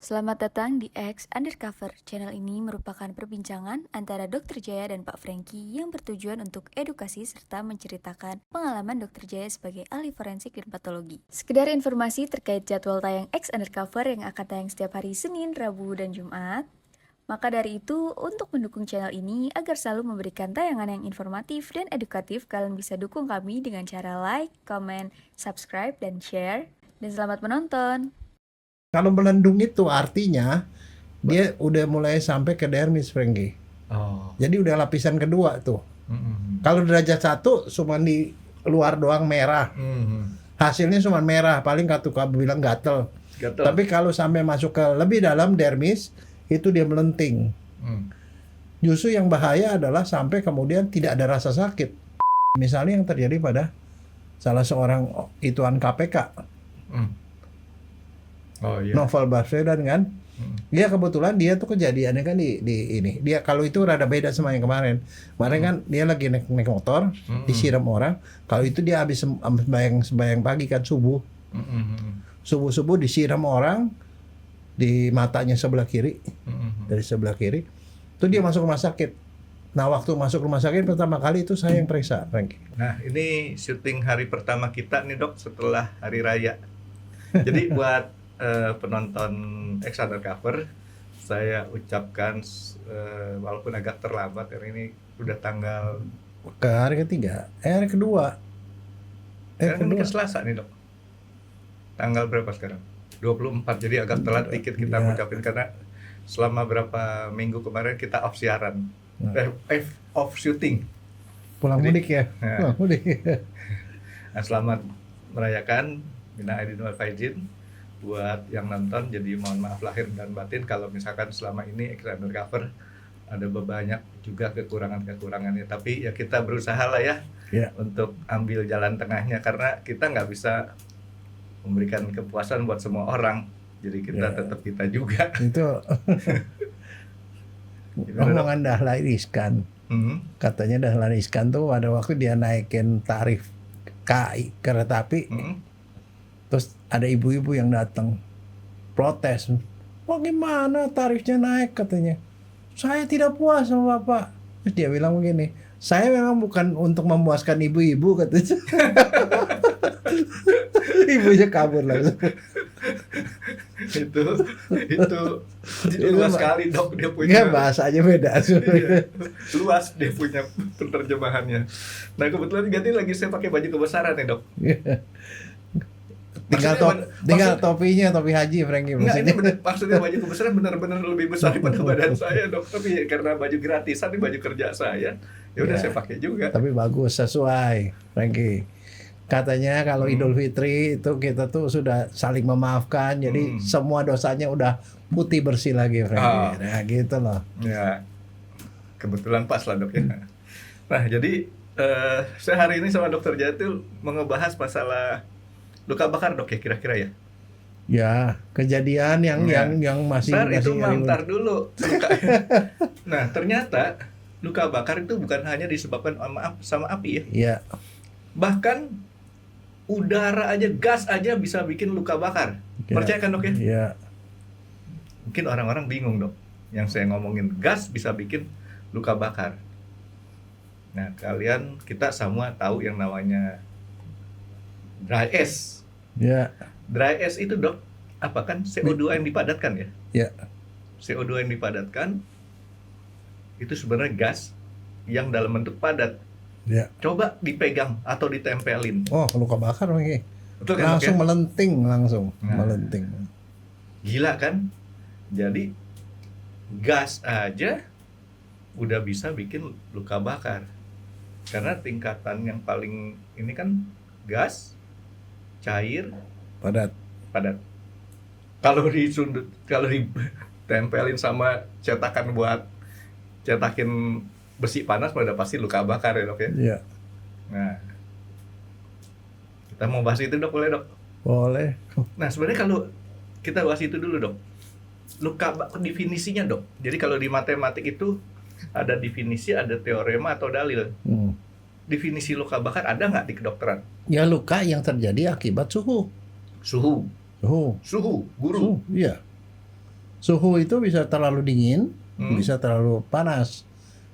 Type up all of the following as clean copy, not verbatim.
Selamat datang di X Undercover. Channel ini merupakan perbincangan antara Dr. Jaya dan Pak Franky yang bertujuan untuk edukasi serta menceritakan pengalaman Dr. Jaya sebagai ahli forensik dan patologi. Sekedar informasi terkait jadwal tayang X Undercover yang akan tayang setiap hari Senin, Rabu, dan Jumat. Maka dari itu, untuk mendukung channel ini agar selalu memberikan tayangan yang informatif dan edukatif, kalian bisa dukung kami dengan cara like, comment, subscribe, dan share. Dan selamat menonton! Kalau melendung itu artinya dia udah mulai sampai ke dermis, Franky. Oh. Jadi udah lapisan kedua tuh. Mm-hmm. Kalau derajat 1 cuma di luar doang merah. Hasilnya cuma merah, paling kamu bilang gatel. Tapi kalau sampai masuk ke lebih dalam dermis, itu dia melenting. Justru yang bahaya adalah sampai kemudian tidak ada rasa sakit. Misalnya yang terjadi pada salah seorang ituan KPK. Oh iya. Novel Baswedan kan, dia kebetulan dia tuh kejadiannya kan di ini. Dia kalau itu rada beda sama yang kemarin. Kemarin kan dia lagi naik motor, disiram orang. Kalau itu dia habis sembahyang pagi kan subuh. Subuh disiram orang di matanya sebelah kiri, dari sebelah kiri. Itu dia masuk rumah sakit. Nah waktu masuk rumah sakit pertama kali itu saya yang periksa, Franky. Nah ini syuting hari pertama kita nih dok setelah hari raya. Jadi buat penonton X Undercover, saya ucapkan walaupun agak terlambat karena ini udah tanggal ke hari ketiga, hari kedua. Sekarang ini ke Selasa nih dok. Tanggal berapa sekarang? 24, jadi agak telat dikit kita ngucapin karena selama berapa minggu kemarin kita off siaran, off syuting. Pulang mudik ya? Pulang mudik. Nah, selamat merayakan Minal Aidin wal Faizin buat yang nonton. Jadi mohon maaf lahir dan batin kalau misalkan selama ini X Undercover ada banyak juga kekurangannya, tapi ya kita berusaha lah ya untuk ambil jalan tengahnya karena kita nggak bisa memberikan kepuasan buat semua orang, jadi kita tetap kita juga. Itu omongan Dahlan Iskan. Katanya Dahlan Iskan tuh pada waktu dia naikin tarif KAI kereta api, terus ada ibu-ibu yang datang protes. Bagaimana tarifnya naik katanya? Saya tidak puas sama Bapak. Terus dia bilang begini, saya memang bukan untuk memuaskan ibu-ibu katanya. Ibunya kabur langsung. itu luas sekali dok dia punya. Bahasanya beda. Luas dia punya penerjemahannya. Nah kebetulan ganti lagi saya pakai baju kebesaran nih dok. tinggal topinya, topi haji, Franky. Maksudnya baju kebesaran benar-benar lebih besar daripada badan saya dok. Tapi karena baju gratisan ini baju kerja saya, ya udah saya pakai juga. Tapi bagus, sesuai, Franky. Katanya kalau Idul Fitri itu kita tuh sudah saling memaafkan, jadi semua dosanya udah putih bersih lagi, Franky. Nah gitu loh. Ya, kebetulan pas lah dok ya. Nah jadi saya hari ini sama Dokter Jaya tuh mau ngebahas masalah luka bakar dok ya kira-kira ya. Ya kejadian yang masih itu mantar dulu. Nah ternyata luka bakar itu bukan hanya disebabkan sama api ya. Iya. Bahkan udara aja, gas aja bisa bikin luka bakar. Percaya kan dok ya? Iya. Mungkin orang-orang bingung dok. Yang saya ngomongin gas bisa bikin luka bakar. Nah kita semua tahu yang namanya dry ice. Ya. Dry ice itu dok, apa kan CO2 yang dipadatkan ya? Ya. CO2 yang dipadatkan itu sebenarnya gas yang dalam bentuk padat. Ya. Coba dipegang atau ditempelin. Oh, luka bakar lagi. Betul kan? Langsung melenting, Nah, melenting. Gila kan? Jadi gas aja udah bisa bikin luka bakar. Karena tingkatan yang paling ini kan gas, cair, padat. Kalau ditempelin sama cetakan buat cetakin besi panas pada pasti luka bakar ya dok ya. Iya. Nah, kita mau bahas itu dok, boleh dok? Boleh. Nah sebenarnya kalau kita bahas itu dulu dok, luka bakar definisinya dok. Jadi kalau di matematik itu ada definisi, ada teorema atau dalil. Definisi luka bakar ada nggak di kedokteran? Ya luka yang terjadi akibat suhu. Suhu, guru. Iya. Suhu itu bisa terlalu dingin, bisa terlalu panas.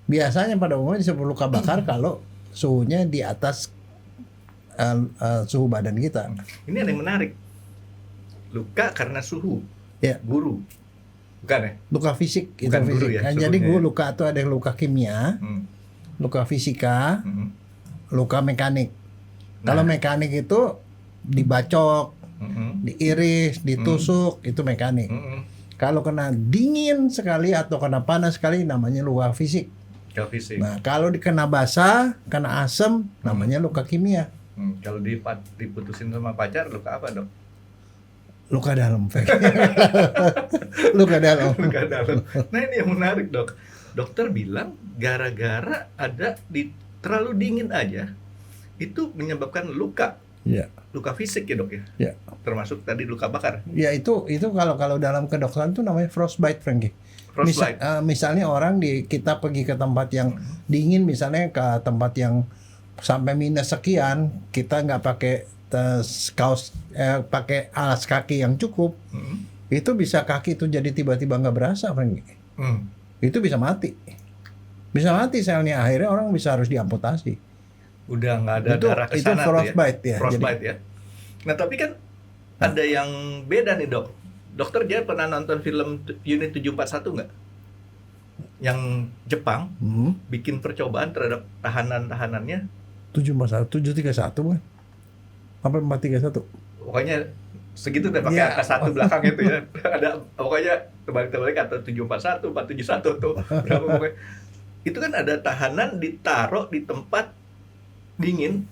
Biasanya pada umumnya disebut luka bakar kalau suhunya di atas suhu badan kita. Ini ada yang menarik. Luka karena suhu. Ya. Guru. Bukan ya? Luka fisik itu Bukan guru fisik. ya, Nah, jadi suhunya ya. luka itu ada yang luka kimia, luka fisika, luka mekanik. Kalau mekanik itu dibacok, diiris, ditusuk, itu mekanik. Kalau kena dingin sekali atau kena panas sekali namanya luka fisik. Kalau fisik. Nah, kalau dikena basah, kena asam namanya luka kimia. Kalau diputusin sama pacar, luka apa dok? Luka dalam. Luka dalam. Luka dalam. Nah ini yang menarik dok. Dokter bilang gara-gara ada terlalu dingin aja, itu menyebabkan luka. Ya. Luka fisik ya dok ya? Ya. Termasuk tadi luka bakar. Ya itu kalau dalam kedokteran itu namanya frostbite, Frankie. Frostbite. Misalnya orang kita pergi ke tempat yang dingin, misalnya ke tempat yang sampai minus sekian, kita nggak pakai kaos, pakai alas kaki yang cukup, itu bisa kaki itu jadi tiba-tiba nggak berasa, Frankie. Itu bisa mati selnya, akhirnya orang harus diamputasi. Udah nggak ada Itu- darah ke itu sana tuh frostbite ya, Frostbite ya. Nah tapi kan ada yang beda nih dok. Dokter Jaya pernah nonton film Unit 741 nggak? Yang Jepang bikin percobaan terhadap tahanan-tahanannya. 731 kan? Apa 431? Pokoknya segitu deh pakai Ya. angka 1 belakang itu ya. Ada pokoknya terbalik-terbalik atau 741, 471 tuh berapa pokoknya. Itu kan ada tahanan ditaruh di tempat dingin,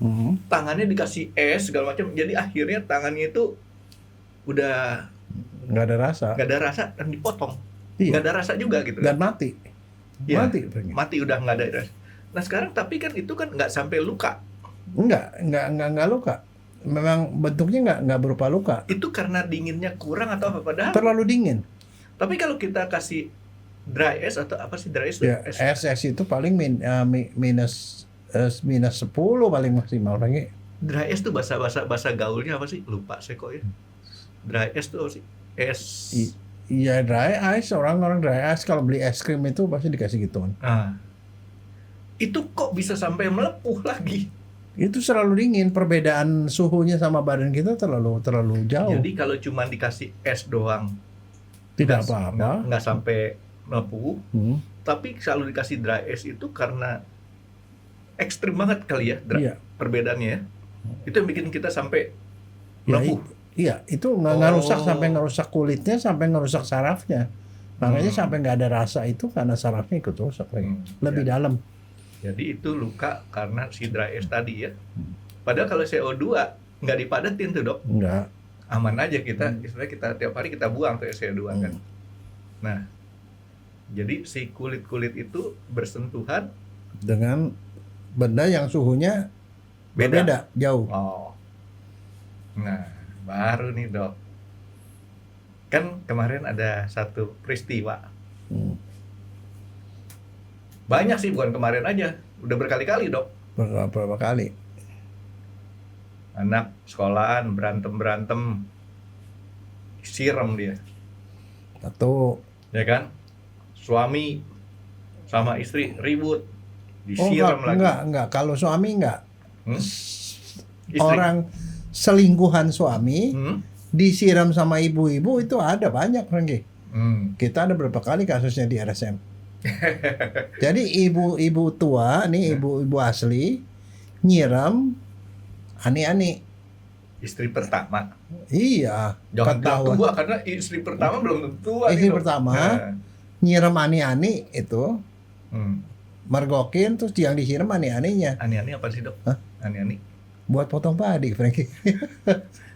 tangannya dikasih es segala macam. Jadi akhirnya tangannya itu udah Nggak ada rasa. nggak ada rasa dan dipotong. Iya. Nggak ada rasa juga gitu. Dan mati. Iya. Mati, Frankie. Mati udah nggak ada rasa. Nah sekarang tapi kan itu kan nggak sampai luka. Enggak luka. Memang bentuknya enggak berupa luka. Itu karena dinginnya kurang atau apa? Padahal Terlalu dingin. tapi kalau kita kasih dry ice atau apa sih dry ice? Ya, es itu paling minus 10 paling maksimal, Frankie. Dry ice tuh bahasa gaulnya apa sih? Lupa saya kok ya. Dry ice tuh apa sih? Es. Iya, dry ice, orang-orang dry ice kalau beli es krim itu pasti dikasih gituan. Nah, itu kok bisa sampai melepuh lagi? Itu selalu dingin, perbedaan suhunya sama badan kita terlalu jauh. Jadi kalau cuma dikasih es doang, Tidak apa-apa. nggak sampai melepuh. Hmm. Tapi selalu dikasih dry ice itu karena ekstrim banget kali ya Iya. perbedaannya ya. Itu yang bikin kita sampai Ya, melepuh. Iya, itu ngerusak sampai ngerusak kulitnya, sampai ngerusak sarafnya. Makanya sampai nggak ada rasa itu karena sarafnya ikut rusak lagi. Lebih dalam. Jadi itu luka karena si dry ice tadi ya. Padahal kalau CO2 nggak dipadatin tuh dok, Enggak. aman aja kita. Istilahnya kita tiap hari kita buang tuh CO2 kan. Nah, jadi si kulit-kulit itu bersentuhan Dengan benda yang suhunya beda. berbeda jauh. Oh, nah baru nih dok. Kan kemarin ada satu peristiwa. Hmm. Banyak sih, bukan kemarin aja. Udah berkali-kali dok. Berapa kali? Anak sekolahan berantem siram dia, Satu. ya kan? Suami sama istri ribut, disiram lagi. Enggak. Kalau suami enggak. Istri. Orang selingkuhan suami Hmm? disiram sama ibu-ibu itu ada banyak, Frankie. Hmm. Kita ada berapa kali kasusnya di RSM. Jadi ibu-ibu tua nih, ibu-ibu asli nyiram ani-ani. Istri pertama. Iya, Jangan ketahuan. tua karena istri pertama belum tentu tua. Istri nih, Dok. pertama. Nah. Nyiram ani-ani itu Hmm. mergokin, terus yang disiram ani-aninya Ani-ani apa sih dok? Hah? Ani-ani? buat potong padi, Frankie.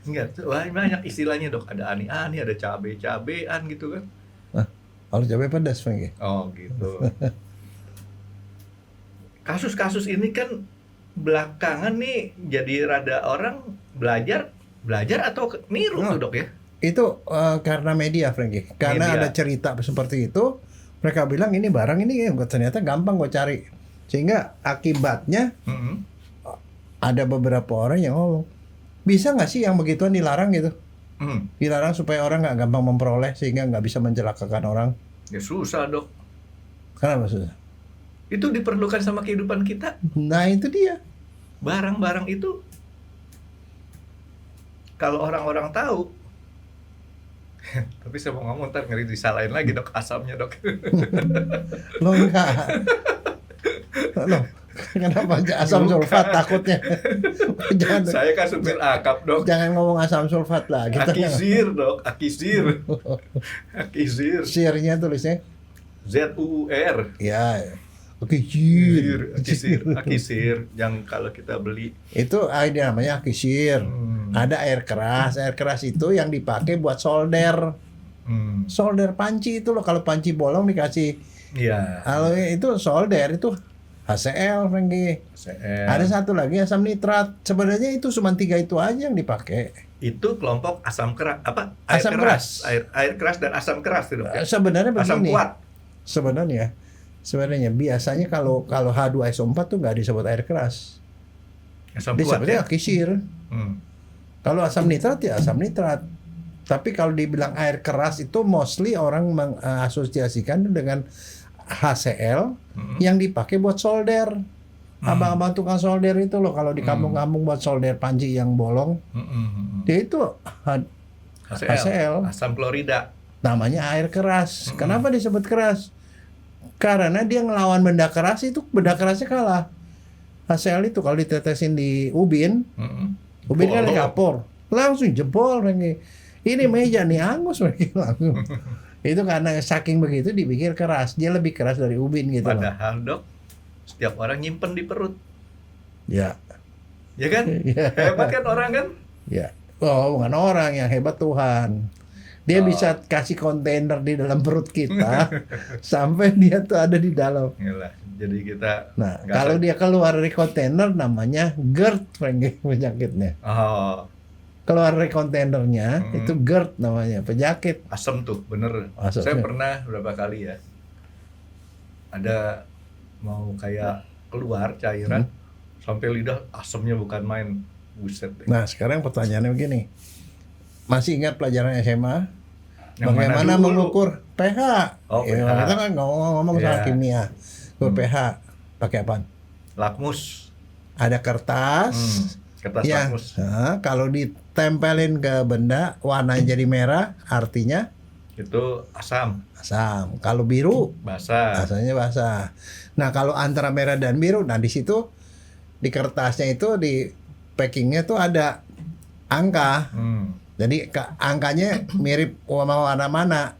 Enggak, banyak istilahnya dok. Ada ani-ani, ada cabe-cabean gitu kan. Kalau cabai pedas, Frankie. Oh gitu. Kasus-kasus ini kan belakangan nih jadi rada orang belajar atau niru Nah. tuh dok ya? Itu karena media, Frankie. Karena Media. ada cerita seperti itu, mereka bilang ini barang ini ternyata gampang gue cari. Sehingga akibatnya Mm-mm. ada beberapa orang yang ngomong, bisa nggak sih yang begituan dilarang gitu? Dilarang supaya orang nggak gampang memperoleh sehingga nggak bisa mencelakakan orang. Ya susah dok. Kenapa susah? Itu diperlukan sama kehidupan kita. Nah itu dia. Barang-barang itu kalau orang-orang tahu, tapi saya mau ngomong ntar ngeri disalahin lagi dok asamnya dok. Lo enggak. Loh, kenapa asam sulfat takutnya? Jangan, Saya kan supir akap dok. jangan ngomong asam sulfat lah. Kita Akisir dok, akisir. Akisir. sirnya tulisnya. ZUUR. Ya. Oke, jir. Akisir yang kalau kita beli Itu ide namanya akisir. Ada air keras. Air keras itu yang dipakai buat solder. Solder panci itu loh. Kalau panci bolong dikasih. ya Kalau itu solder itu HCl, Franky. Ada satu lagi asam nitrat. Sebenarnya itu cuma 3 itu aja yang dipakai. itu kelompok asam keras apa Asam keras. air keras dan asam keras itu dok. Sebenarnya Asam begini. kuat. Sebenarnya biasanya kalau H2SO4 tuh nggak disebut air keras. Asam kuat Disebutnya ya. akisir. Kalau asam nitrat ya asam nitrat. Tapi kalau dibilang air keras itu mostly orang mengasosiasikan dengan HCl yang dipakai buat solder. Abang-abang tukang solder itu loh kalau di kampung-kampung buat solder panci yang bolong. Dia itu HCl. Asam klorida. Namanya air keras. Kenapa disebut keras? Karena dia ngelawan benda keras, itu benda kerasnya kalah. HCl itu kalau ditetesin di ubin, ubin kan kapur, langsung jebol. Ini meja nih angus langsung. Itu karena saking begitu dipikir keras, dia lebih keras dari ubin gitu. Padahal dok, setiap orang nyimpen di perut, Ya. ya kan? Ya. Hebat kan orang kan? Ya. Oh, bukan orang yang hebat, Tuhan. Dia bisa kasih kontainer di dalam perut kita sampai dia tuh ada di dalam. Gila. Jadi kita. Nah, nggak kalau sadar. dia keluar dari kontainer namanya GERD, penyakitnya. Oh, Keluar dari kontainernya itu GERD namanya, penyakit. asam tuh, bener. Asam, Saya ya. pernah berapa kali ya. Ada mau kayak keluar cairan sampai lidah asamnya bukan main. Buset deh. Nah, sekarang pertanyaannya begini. Masih ingat pelajaran SMA? Yang mana Bagaimana dulu? mengukur pH? Oh, Ya, pH. kita kan ngomong soal Iya. kimia. Ukur pH pakai apa? Lakmus. Ada kertas. Kertas Ya, lakmus. kalau ditempelin ke benda warnanya jadi merah, artinya Itu asam. asam. Kalau biru, Basah. rasanya basah. Nah, kalau antara merah dan biru, nah di situ di kertasnya itu di packingnya tuh ada angka. Jadi angkanya mirip warna mana.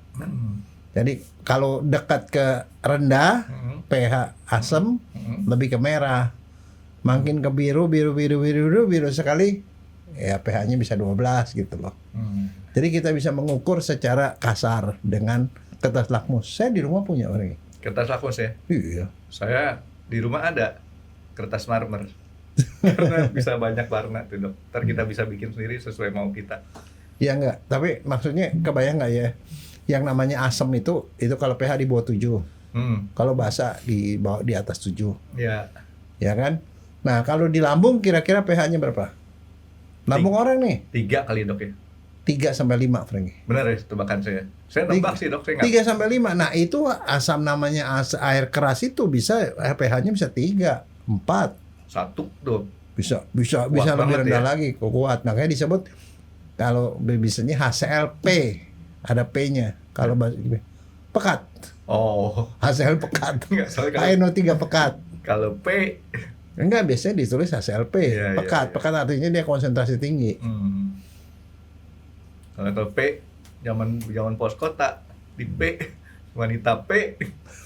Jadi kalau dekat ke rendah, pH asam, lebih ke merah. Makin ke biru sekali, ya pH-nya bisa 12 gitu loh. Jadi kita bisa mengukur secara kasar dengan kertas lakmus. Saya di rumah punya orang ini. Kertas lakmus ya. Iya. Saya di rumah ada kertas marmer. Karena bisa banyak warna tuh dok. Ntar kita bisa bikin sendiri sesuai mau kita. Ya enggak, tapi maksudnya kebayang nggak ya? Yang namanya asam itu kalau pH di bawah 7. Kalau basah di bawah di atas 7. Ya. Ya kan? Nah, kalau di lambung kira-kira pH-nya berapa? Lambung orang nih 3 kali dok ya. 3 sampai 5, Franky. Benar ya tebakan saya. Saya nebak sih dok, saya nggak. 3 sampai 5. Nah, itu asam namanya air keras itu bisa pH-nya bisa 3, 4. 1 dok. Bisa Kuat lebih banget rendah ya. lagi, kuat. Makanya disebut kalau biasanya HClP, ada P-nya. Kalau pekat. Oh. HCl pekat. Enggak, soalnya HNO3 pekat. kalau P. Enggak, biasanya ditulis HClP, Iya, iya, pekat. iya. Pekat artinya dia konsentrasi tinggi. Kalau P zaman pos kota di P wanita P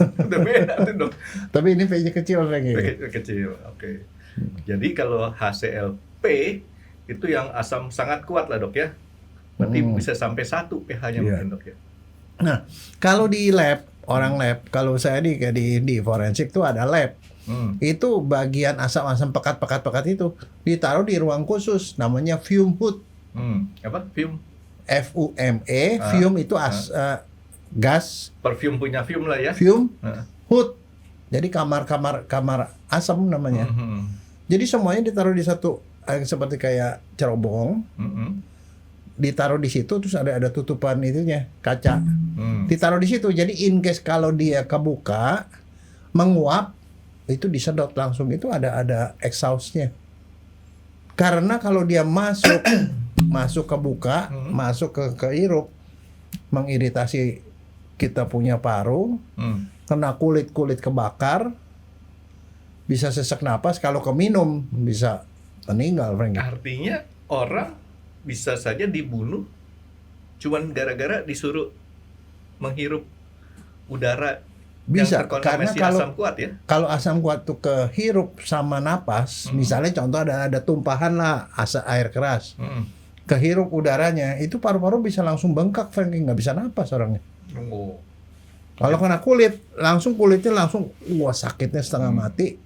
udah beda tuh dok. Tapi ini P-nya kecil lagi. Kecil. Oke. Jadi kalau HClP itu yang asam sangat kuat lah dok ya. Berarti bisa sampai 1 pH-nya Iya. mungkin dok ya. Nah, kalau di lab, orang lab, kalau saya di forensik tuh ada lab. Itu bagian asam-asam pekat-pekat itu ditaruh di ruang khusus namanya fume hood. Apa? Fume? FUME, fume itu gas, Parfum punya fume lah ya. fume Heeh. hood. Jadi kamar asam namanya. Jadi semuanya ditaruh di satu seperti kayak cerobong. ditaruh di situ terus ada tutupan itunya kaca. Ditaruh di situ. Jadi in case kalau dia kebuka menguap itu disedot langsung, itu ada exhaustnya. Karena kalau dia masuk kebuka, masuk ke hirup, mengiritasi kita punya paru, kena kulit kebakar, bisa sesak napas, kalau keminum bisa meninggal, Frank. Artinya orang bisa saja dibunuh cuman gara-gara disuruh menghirup udara Bisa, yang karena terkontaminasi kalau asam kuat ya. Kalau asam kuat tuh kehirup sama napas, misalnya contoh ada tumpahan lah air keras, kehirup udaranya, itu paru-paru bisa langsung bengkak, Frank, nggak bisa napas orangnya. Oh. Kalau kena kulit, kulitnya langsung, wah sakitnya setengah mati,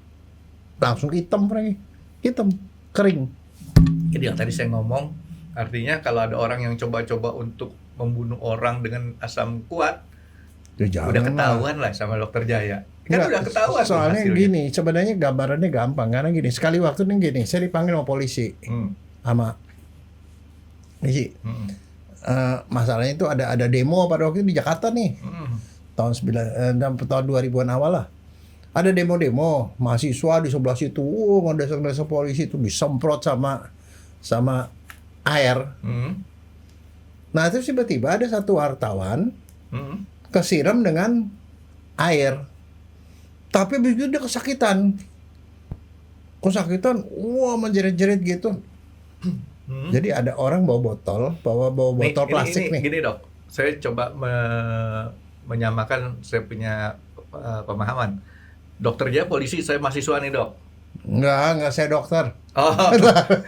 langsung hitam, Frank, hitam, kering. Jadi yang tadi saya ngomong, artinya kalau ada orang yang coba-coba untuk membunuh orang dengan asam kuat, Ya, udah ketahuan lah sama dokter Jaya. Kan Nggak, udah ketahuan tuh soalnya hasilnya. gini, sebenarnya gambarannya gampang, karena gini, sekali waktu nih gini, saya dipanggil sama polisi, sama polisi. Masalahnya itu ada demo pada waktu itu di Jakarta nih, tahun 2000-an awal lah. Ada demo-demo, mahasiswa di sebelah situ, ngedesak-desak polisi itu disemprot sama air. Nah terus tiba-tiba ada satu wartawan kesiram dengan air, tapi begitu dia kesakitan, wah menjerit-jerit gitu. Jadi ada orang bawa botol plastik nih. Gini dok, saya coba menyamakan saya punya pemahaman. Dokter Jaya polisi, saya mahasiswa nih dok. Enggak saya dokter. Oh,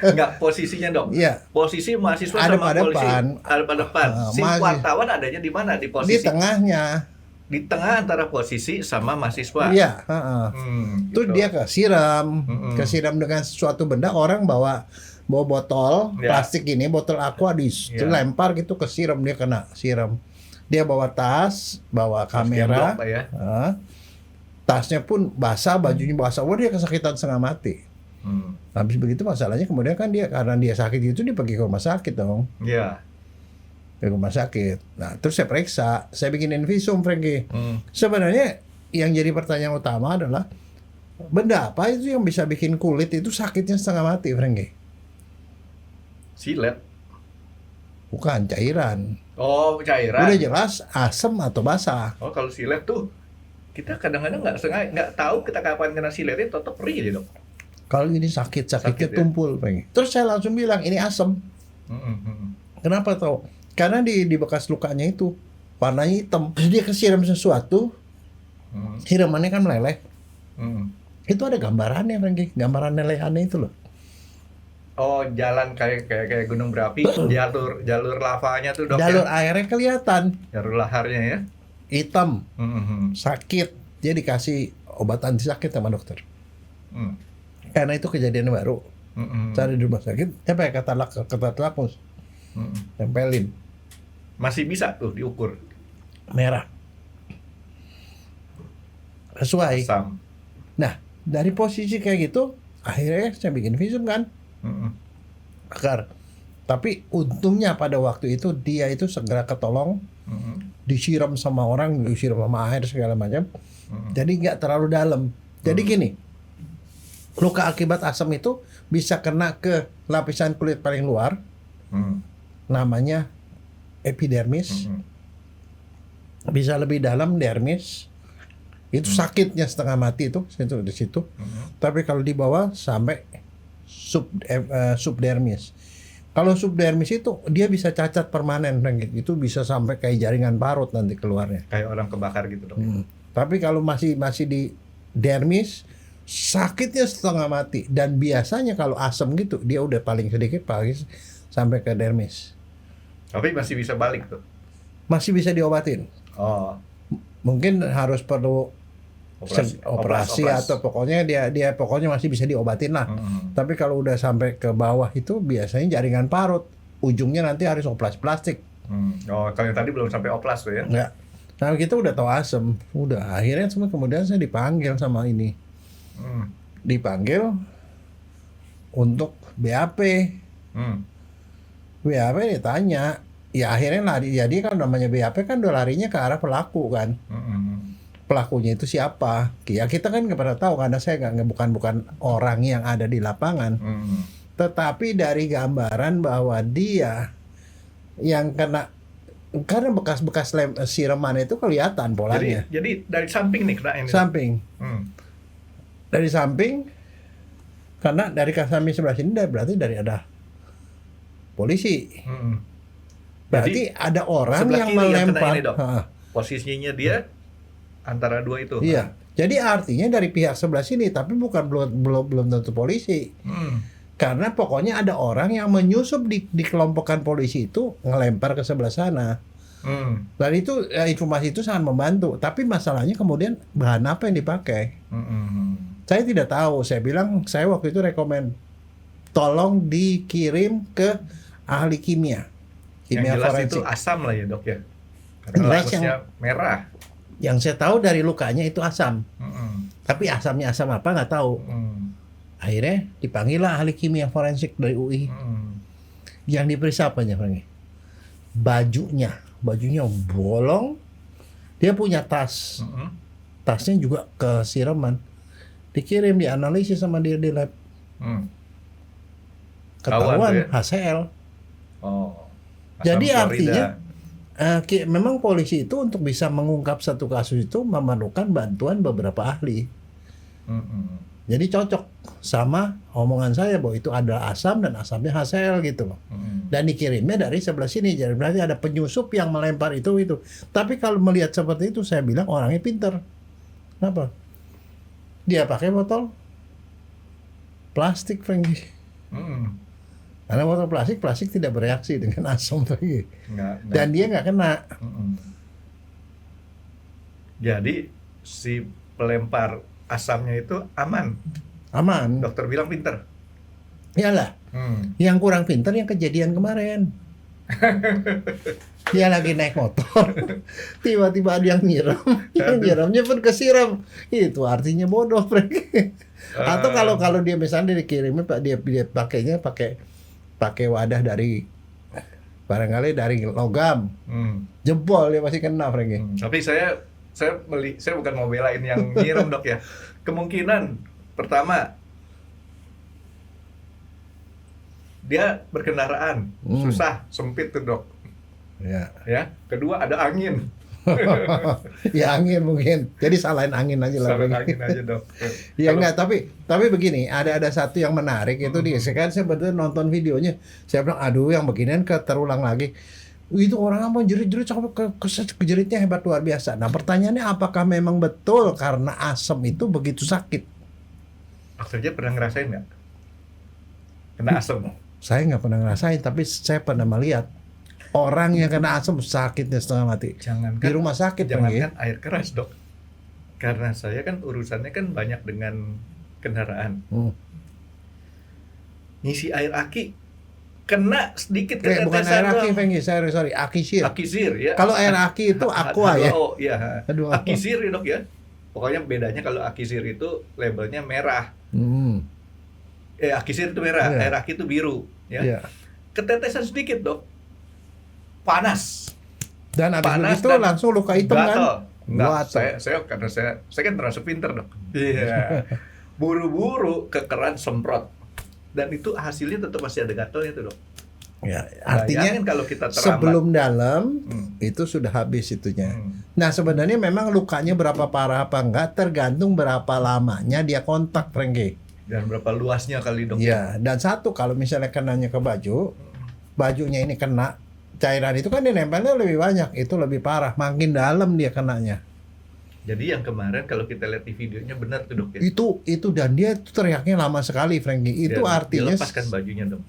enggak posisinya dok. Iya. Posisi mahasiswa Ada sama pada polisi. depan. Ada pada depan. Si wartawan adanya di mana? Di posisi. Di tengahnya. Di tengah antara posisi sama mahasiswa. Iya. Itu gitu. dia kesiram dengan sesuatu benda, orang bawa botol plastik ini, botol aqua dilempar gitu, kesiram, dia kena siram. Dia bawa tas, bawa kamera. Blok, Pak, ya. Tasnya pun basah, bajunya basah, wah dia kesakitan setengah mati. Habis begitu masalahnya kemudian kan karena dia sakit itu dia pergi ke rumah sakit dong. Iya. Ke rumah sakit. Nah terus saya periksa, saya bikinin visum, Frankie. Sebenarnya yang jadi pertanyaan utama adalah benda apa itu yang bisa bikin kulit itu sakitnya setengah mati, Frankie? Silet. Bukan, cairan. Oh, cairan. Udah jelas asam atau basah. Oh, kalau silet tuh kita kadang-kadang nggak tahu kita kapan kena siletnya, tetap perih aja dok. Kalau ini sakitnya Sakit, ya? tumpul, Frankie. Terus saya langsung bilang ini asam. Kenapa tau? Karena di bekas lukanya itu warnanya hitam. Terus dia kesiram sesuatu, siramannya kan meleleh. Itu ada gambarannya, Frankie. Gambaran lelehannya itu loh. Oh, jalan kayak gunung berapi, jalur lavanya tuh dok. Jalur ya? airnya kelihatan, Jalur laharnya ya. hitam, sakit. Dia dikasih obat anti sakit sama dokter. Karena itu kejadian baru. Cari di rumah sakit, pakai kata lakmus, tempelin. Masih bisa tuh diukur. Merah. Sesuai. Asam. Nah, dari posisi kayak gitu, akhirnya saya bikin visum kan. Akar. Tapi untungnya pada waktu itu dia itu segera ketolong, disiram sama orang, disiram sama air segala macam. Jadi nggak terlalu dalam. Jadi gini, luka akibat asam itu bisa kena ke lapisan kulit paling luar, namanya epidermis. Bisa lebih dalam, dermis. Itu sakitnya setengah mati itu di situ. Tapi kalau di bawah sampai subdermis. Kalau subdermis itu dia bisa cacat permanen, itu bisa sampai kayak jaringan parut nanti keluarnya. Kayak orang kebakar gitu dok. Tapi kalau masih di dermis, sakitnya setengah mati. Dan biasanya kalau asam gitu, dia udah paling sedikit sampai ke dermis. Tapi masih bisa balik tuh. Masih bisa diobatin. Oh. Mungkin harus perlu operasi atau pokoknya dia pokoknya masih bisa diobatin lah. Tapi kalau udah sampai ke bawah itu biasanya jaringan parut, ujungnya nanti harus operasi plastik. Oh, kalau yang tadi belum sampai oplas tuh ya? Enggak. Nah kita udah tahu asam, udah akhirnya semua kemudian saya dipanggil sama ini, dipanggil untuk BAP. BAP ditanya, ya akhirnya lari. Jadi kan namanya BAP kan udah larinya ke arah pelaku kan. Pelakunya itu siapa? Ya kita kan nggak pernah tahu karena saya bukan orang yang ada di lapangan. Tetapi dari gambaran bahwa dia yang kena, karena bekas-bekas siraman itu kelihatan polanya. Jadi dari samping nih kena ini. Samping. Dari samping, karena dari samping sebelah sini berarti dari ada polisi. Berarti Jadi, ada orang sebelah yang kiri yang kena melempar. ini, Dok. Posisinya dia antara dua itu. Iya. Jadi artinya dari pihak sebelah sini, tapi belum tentu polisi. Karena pokoknya ada orang yang menyusup di kelompokan polisi itu ngelempar ke sebelah sana. Dan itu informasi itu sangat membantu. Tapi masalahnya kemudian bahan apa yang dipakai? Saya tidak tahu. Saya bilang saya waktu itu rekomen tolong dikirim ke ahli kimia. Yang jelas forensik. itu asam lah ya, Dok ya. Karena Jelas lapusnya merah. Yang saya tahu dari lukanya itu asam. Tapi asamnya asam apa nggak tahu. Akhirnya dipanggil lah ahli kimia forensik dari UI. Yang diperiksa apanya, Franky? Bajunya bolong. Dia punya tas. Tasnya juga kesiraman. Dikirim dianalisis sama dia di lab. Ketahuan ya? HCl. Oh. Jadi Florida. artinya memang polisi itu untuk bisa mengungkap satu kasus itu memerlukan bantuan beberapa ahli. Jadi cocok sama omongan saya bahwa itu adalah asam dan asamnya HCl gitu loh. Dan dikirimnya dari sebelah sini. Jadi berarti ada penyusup yang melempar itu. Tapi kalau melihat seperti itu saya bilang orangnya pinter. Kenapa? Dia pakai botol plastik, Franky. Karena botol plastik tidak bereaksi dengan asam, Franky. Dan dia nggak kena. Jadi si pelempar asamnya itu aman. Dokter bilang pinter. Iyalah. Yang kurang pinter yang kejadian kemarin. Dia lagi naik motor, tiba-tiba ada yang nyiram, yang nyiramnya pun kesiram. Itu artinya bodoh, Franky. Atau kalau dia misalnya dikirimin dia pakainya pakai wadah dari barangkali dari logam, jebol dia masih kena, Franky. Tapi saya bukan mau belain yang nyiram, Dok ya. Kemungkinan pertama dia berkendaraan susah, sempit tuh, Dok. Ya. Kedua ada angin. Ya angin mungkin. Jadi salahin angin aja lah. Salahin angin aja, Dok. Ya enggak, tapi begini, ada satu yang menarik itu dia. Sekarang saya betul nonton videonya. Saya bilang, aduh yang beginian terulang lagi. Itu orang apa jerit-jerit sampai kejeritnya hebat luar biasa. Nah, pertanyaannya apakah memang betul karena asam itu begitu sakit? Dokter J pernah ngerasain nggak? Kena asam? Saya nggak pernah ngerasain, tapi saya pernah melihat orang yang kena asam sakitnya setengah mati. Jangankan di rumah sakit, jangankan air keras, Dok. Karena saya kan urusannya kan banyak dengan kendaraan. Ngisi air aki kena sedikit ketetesan. Bukan air aki, Fengi, sorry, akisir. Akisir ya. Kalau air aki itu aqua ya. Oh iya. Aduh, akisir ya, Dok ya. Pokoknya bedanya kalau akisir itu labelnya merah. Akisir itu merah, air aki itu biru, ya. Ketetesan sedikit, Dok. Panas. Dan habis begitu langsung luka hitam kan? Enggak, saya karena saya kan termasuk pinter, Dok. Iya. Buru-buru ke keran semprot. Dan itu hasilnya tetap masih ada gatalnya tuh, Dok. Ya, artinya kalau kita terlambat, sebelum dalam itu sudah habis itunya. Nah, sebenarnya memang lukanya berapa parah apa enggak tergantung berapa lamanya dia kontak, Franky. Dan berapa luasnya kali, Dok. Ya, dan satu kalau misalnya kenanya ke bajunya ini kena cairan itu kan dia nempelnya lebih banyak, itu lebih parah, makin dalam dia kenanya. Jadi yang kemarin kalau kita lihat di videonya benar tuh, Dok ya. Itu dan dia teriaknya lama sekali, Franky. Itu artinya dia lepaskan bajunya, Dok.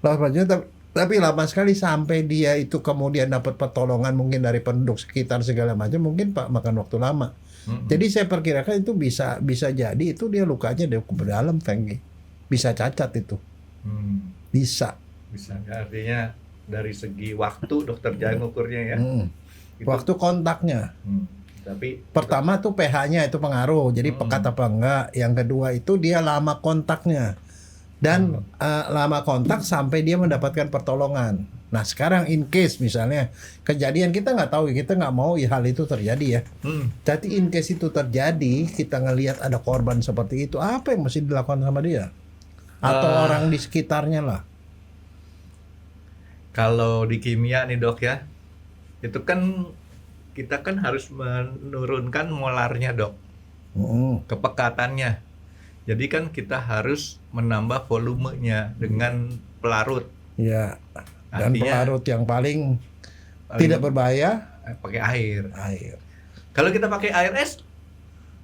Lepas bajunya tapi lama sekali sampai dia itu kemudian dapat pertolongan mungkin dari penduduk sekitar segala macam, mungkin makan waktu lama. Jadi saya perkirakan itu bisa jadi itu dia lukanya dari ke dalam, Franky. Bisa cacat itu. Bisa. Artinya dari segi waktu dokter jangan ngukurnya ya. Waktu kontaknya. Tapi pertama tuh pH-nya itu pengaruh. Jadi pekat apa enggak. Yang kedua itu dia lama kontaknya. dan lama kontak sampai dia mendapatkan pertolongan. Nah sekarang in case misalnya kejadian kita nggak tahu, kita nggak mau hal itu terjadi ya. Jadi in case itu terjadi, kita ngelihat ada korban seperti itu, apa yang mesti dilakukan sama dia? Atau orang di sekitarnya lah. Kalau di kimia nih dok ya, itu kan kita kan harus menurunkan molarnya dok, kepekatannya. Jadi kan kita harus menambah volumenya dengan pelarut. Ya. Dan Artinya, pelarut yang paling tidak berbahaya pakai air. air. Kalau kita pakai air es,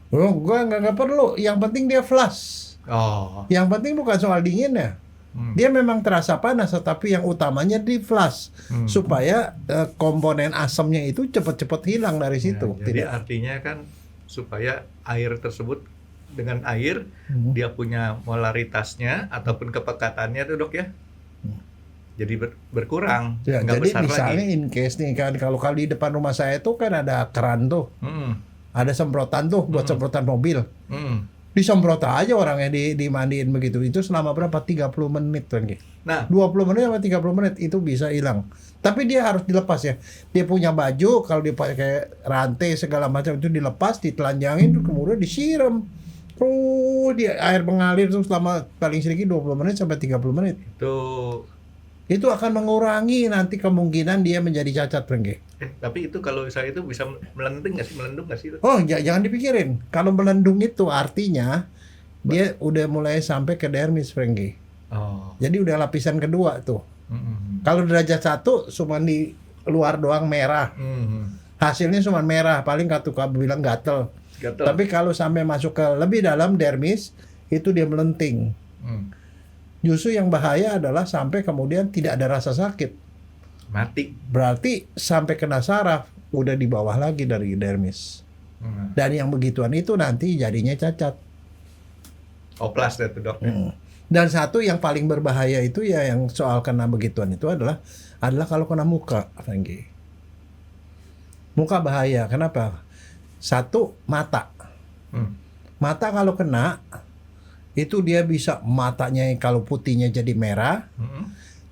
Oh, gua nggak perlu. Yang penting dia flush. oh, Yang penting bukan soal dinginnya. Dia memang terasa panas, tetapi yang utamanya di flush supaya komponen asamnya itu cepat-cepat hilang dari situ. ya, jadi artinya kan supaya air tersebut dengan air dia punya molaritasnya ataupun kepekatannya tuh dok ya. Jadi berkurang, Ya, nggak jadi besar misalnya lagi. in case nih kan, kalau di depan rumah saya itu kan ada keran tuh, ada semprotan tuh buat semprotan mobil. Disemprot aja orangnya dimandiin begitu. Itu selama berapa? 30 menit kan gitu. Nah, 20 menit sama 30 menit itu bisa hilang. Tapi dia harus dilepas ya. Dia punya baju, kalau dia pakai rantai segala macam itu dilepas, ditelanjangin, kemudian disiram. Dia air mengalir tuh selama paling sedikit 20 menit sampai 30 menit. Itu akan mengurangi nanti kemungkinan dia menjadi cacat, Rengge. tapi itu kalau saya itu bisa melendung nggak sih itu? Oh, jangan dipikirin. Kalau melendung itu artinya dia udah mulai sampai ke dermis, Rengge. Oh. Jadi udah lapisan kedua tuh. Kalau derajat 1 cuma di luar doang merah. Hasilnya cuma merah, paling katuka bilang gatel. Tapi kalau sampai masuk ke lebih dalam dermis, itu dia melenting. Justru yang bahaya adalah sampai kemudian tidak ada rasa sakit. Mati. Berarti sampai kena saraf, udah di bawah lagi dari dermis. Dan yang begituan itu nanti jadinya cacat. Oplas deh tuh dok. Dan satu yang paling berbahaya itu ya yang soal kena begituan itu adalah kalau kena muka, Franky. Muka bahaya. Kenapa? Satu, mata. Mata kalau kena itu dia bisa matanya kalau putihnya jadi merah,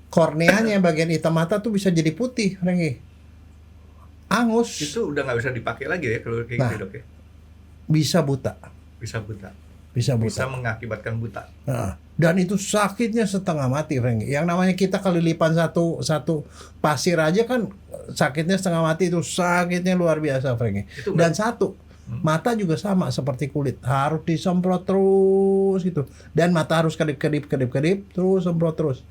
korneanya bagian hitam mata tuh bisa jadi putih, Franky. Angus. Itu udah nggak bisa dipakai lagi ya kalau kayak gitu dok ya? Bisa buta. Bisa buta. Bisa Bisa mengakibatkan buta. Nah, dan itu sakitnya setengah mati, Frank. Yang namanya kita kelilipan satu pasir aja kan sakitnya setengah mati, itu sakitnya luar biasa, Frank. Dan satu, mata juga sama seperti kulit, harus disemprot terus gitu. Dan mata harus kedip, terus semprot terus.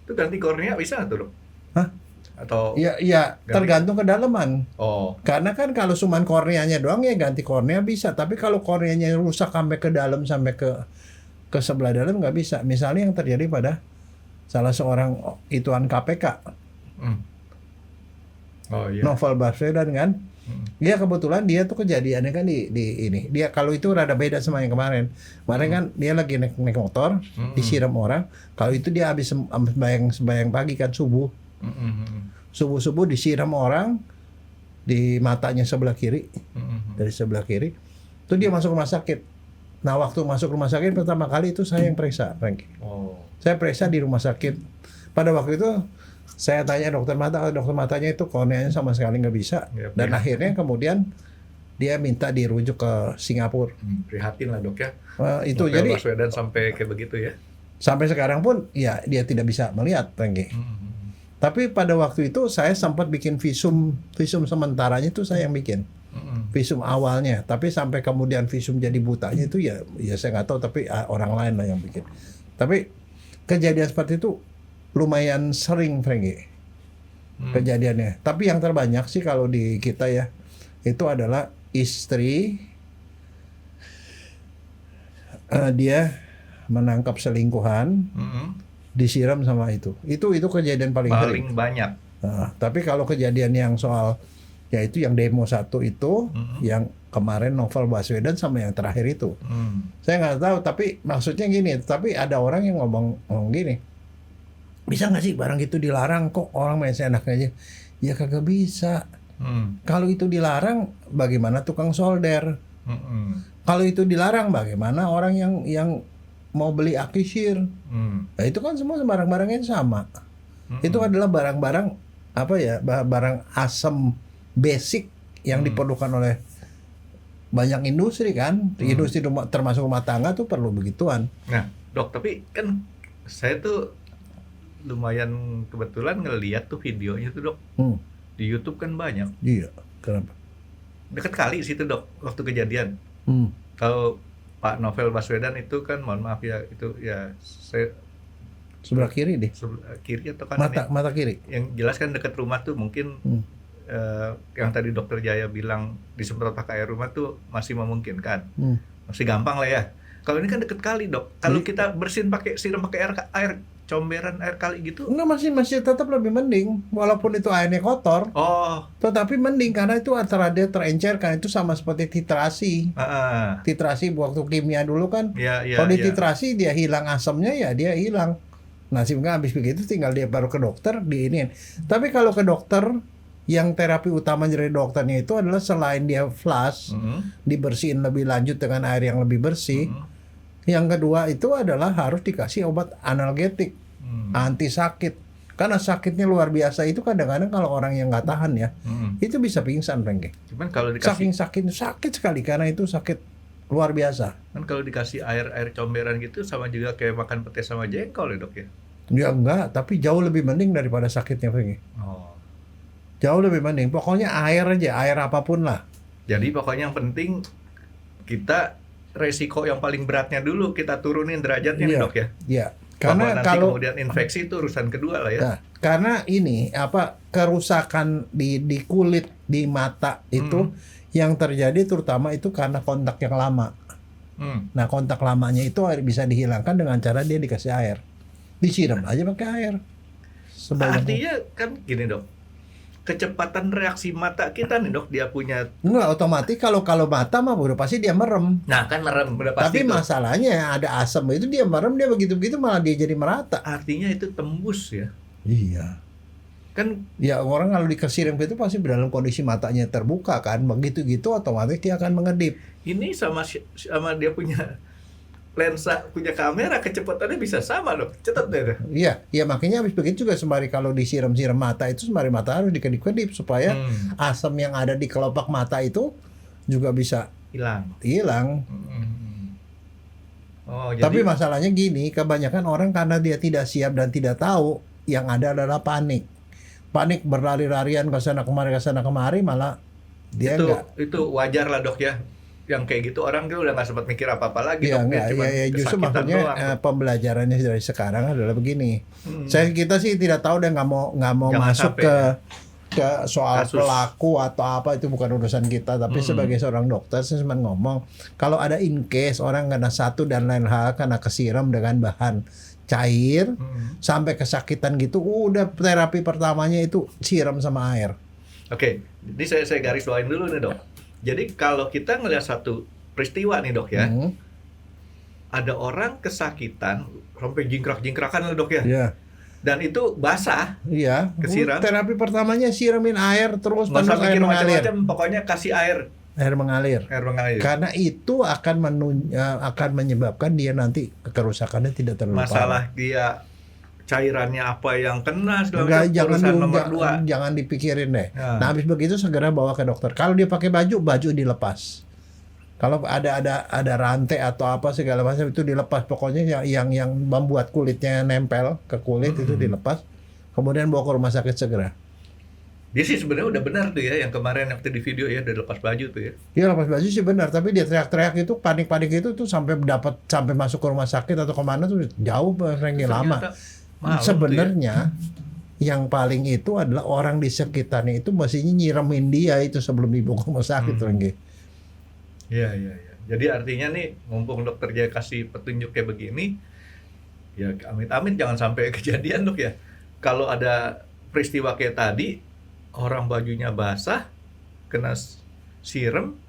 Itu ganti kornea bisa nggak tuh dok? Hah? Atau Ya tergantung kedalaman. Oh. Karena kan kalau cuman korneanya doang ya ganti kornea bisa, tapi kalau korneanya rusak sampai ke dalam, sampai ke sebelah dalam nggak bisa. Misalnya yang terjadi pada salah seorang ituan KPK, Oh iya. Novel Baswedan kan. Dia kebetulan dia tuh kejadiannya kan di ini. Dia kalau itu rada beda sama yang kemarin. Kemarin kan dia lagi naik motor, disiram orang. Kalau itu dia habis sembahyang pagi kan subuh. Subuh disiram orang di matanya sebelah kiri, dari sebelah kiri. Itu dia masuk rumah sakit. Nah waktu masuk rumah sakit pertama kali itu saya yang periksa, Frank. Saya periksa di rumah sakit. Pada waktu itu saya tanya dokter matanya itu korneanya sama sekali nggak bisa. Dan akhirnya kemudian dia minta dirujuk ke Singapura. Prihatin lah dok ya. Itu Novel jadi Baswedan sampai kayak begitu ya. Sampai sekarang pun ya dia tidak bisa melihat, Frank. Tapi pada waktu itu saya sempat bikin visum sementaranya itu saya yang bikin. Visum awalnya, tapi sampai kemudian visum jadi butanya itu ya saya nggak tahu, tapi orang lain lah yang bikin. Tapi kejadian seperti itu lumayan sering, Franky. Kejadiannya. Tapi yang terbanyak sih kalau di kita ya itu adalah istri dia menangkap selingkuhan, disiram sama itu kejadian paling sering. Banyak. Nah, tapi kalau kejadian yang soal yaitu yang demo 1 itu, yang kemarin Novel Baswedan sama yang terakhir itu, saya nggak tahu. Tapi maksudnya gini, tapi ada orang yang ngomong gini, bisa nggak sih barang itu dilarang, kok orang main seenaknya aja? Ya kagak bisa. Kalau itu dilarang, bagaimana tukang solder? Kalau itu dilarang, bagaimana orang yang mau beli akisir. Nah, itu kan semua barang-barangnya sama. Hmm. Itu adalah barang-barang apa ya? Barang asam basic yang diperlukan oleh banyak industri kan. Industri termasuk rumah tangga tuh perlu begituan. Nah, Dok, tapi kan saya tuh lumayan kebetulan ngeliat tuh videonya tuh, Dok. Di YouTube kan banyak. Iya, kenapa? Deket kali situ, Dok, waktu kejadian. Kalau Pak Novel Baswedan itu kan, mohon maaf ya, itu ya saya sebelah kiri deh. Kiri atau kanan ya? Mata kiri. Yang jelas kan dekat rumah tuh mungkin yang tadi Dokter Jaya bilang disemprot pakai air rumah tuh masih memungkinkan. Masih gampang lah ya. Kalau ini kan deket kali, Dok. Kalau kita bersihin pakai siram pakai air comberan air kali gitu. Enggak, masih tetap lebih mending walaupun itu airnya kotor. Oh, Tetapi mending karena itu antara dia terencerkan, itu sama seperti titrasi. Titrasi waktu kimia dulu kan. Kalau dititrasi dia hilang asamnya ya dia hilang. Nah, sehingga habis begitu tinggal dia baru ke dokter diinin. Tapi kalau ke dokter yang terapi utama dari dokternya itu adalah selain dia flush, dibersihin lebih lanjut dengan air yang lebih bersih. Yang kedua itu adalah harus dikasih obat analgetik, anti sakit. Karena sakitnya luar biasa itu kadang-kadang kalau orang yang nggak tahan ya, itu bisa pingsan, Franky. Cuman kalau dikasih sakit sekali karena itu sakit luar biasa. Kan kalau dikasih air comberan gitu sama juga kayak makan pete sama jengkol ya, Dok ya? Ya enggak, tapi jauh lebih mending daripada sakitnya, Franky. Oh. Jauh lebih mending. Pokoknya air aja, air apapun lah. Jadi pokoknya yang penting kita resiko yang paling beratnya dulu kita turunin derajatnya nih, Dok ya. Iya. Karena kalau kemudian infeksi itu urusan kedua lah ya. Nah, karena ini kerusakan di kulit, di mata itu yang terjadi terutama itu karena kontak yang lama. Nah, kontak lamanya itu bisa dihilangkan dengan cara dia dikasih air. Disiram aja pakai air. Artinya kan gini, Dok. Kecepatan reaksi mata kita nih, Dok, dia punya enggak otomatis kalau mata mah udah pasti dia merem. Nah, kan merem udah pasti. Tapi masalahnya ada asam itu dia merem, dia begitu-begitu malah dia jadi merata. Artinya itu tembus ya. Iya. Kan ya orang kalau dikasih rem itu pasti dalam kondisi matanya terbuka kan. Begitu gitu otomatis dia akan mengedip. Ini sama dia punya lensa, punya kamera, kecepatannya bisa sama, Dok. Cepat deh. Iya, makanya habis begitu juga sembari kalau disiram-siram mata itu sembari mata harus dikedip-kedip supaya asam yang ada di kelopak mata itu juga bisa hilang. Oh, tapi masalahnya gini, kebanyakan orang karena dia tidak siap dan tidak tahu, yang ada adalah panik berlari-larian ke sana kemari malah dia itu wajar lah, Dok ya. Yang kayak gitu orang tuh udah nggak sempat mikir apa-apa lagi, ya, Dok. Justru maksudnya pembelajarannya dari sekarang adalah begini. Kita sih tidak tahu dan nggak mau masuk ke soal kasus, pelaku atau apa, itu bukan urusan kita. Tapi sebagai seorang dokter saya cuma ngomong kalau ada in case orang kena satu dan lain hal karena kesiram dengan bahan cair sampai kesakitan gitu, udah terapi pertamanya itu siram sama air. Oke, jadi saya garis bawain dulu nih, Dok. Jadi kalau kita ngelihat satu peristiwa nih, Dok ya, ada orang kesakitan sampai jingkrak-jingkrakan lah, Dok ya. Iya. Dan itu basah. Iya. Kesiram. Terapi pertamanya siramin air terus nggak usah mikir macam-macam, pokoknya kasih air. Air mengalir. Karena itu akan menyebabkan dia nanti kerusakannya tidak terlalu masalah parah. Dia cairannya apa yang kena segala macam. Jangan dipikirin deh. Ya. Nah, habis begitu segera bawa ke dokter. Kalau dia pakai baju dilepas. Kalau ada rantai atau apa segala macam itu dilepas. Pokoknya yang membuat kulitnya nempel ke kulit itu dilepas. Kemudian bawa ke rumah sakit segera. Dia sih sebenarnya udah benar tuh ya, yang kemarin waktu di video ya, udah lepas baju tuh ya. Iya, lepas baju sih benar, tapi dia teriak-teriak itu, panik-panik itu tuh sampai masuk ke rumah sakit atau kemana tuh jauh, lama. Sebenarnya yang paling itu adalah orang di sekitarnya itu mestinya nyiramin dia itu sebelum dibawa ke rumah sakit, Rengge. Iya. Jadi artinya nih, mumpung dokter Jaya kasih petunjuk kayak begini, ya amit-amit jangan sampai kejadian, Dok ya. Kalau ada peristiwa kayak tadi, orang bajunya basah, kena siram,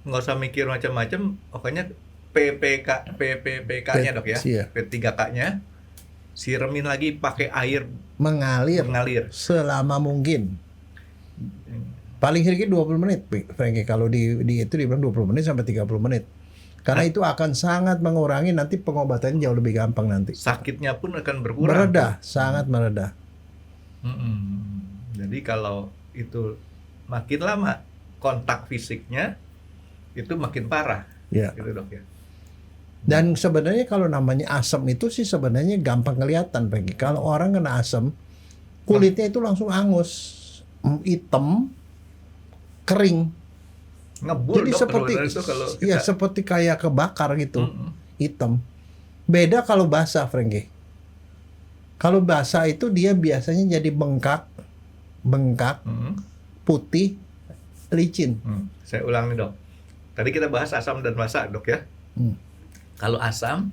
nggak usah mikir macam-macam, pokoknya PPK-nya, Dok ya, P3K-nya, siramin lagi pakai air mengalir selama mungkin. Paling sedikit 20 menit, Franky. Kalau di itu dibilang 20 menit sampai 30 menit. Karena itu akan sangat mengurangi, nanti pengobatannya jauh lebih gampang nanti. Sakitnya pun akan berkurang. Meredah, sangat meredah. Jadi kalau itu makin lama kontak fisiknya itu makin parah. Ya. Gitu dok ya. Dan sebenarnya kalau namanya asam itu sih sebenarnya gampang kelihatan Peggy. Kalau orang kena asam, kulitnya itu langsung angus, hitam, kering. Ngebul Jadi dok, seperti itu kalau kita... ya seperti kayak kebakar gitu, hitam. Beda kalau basah, Frankie. Kalau basah itu dia biasanya jadi bengkak, putih, licin. Saya ulang nih dok. Tadi kita bahas asam dan basah dok ya. Kalau asam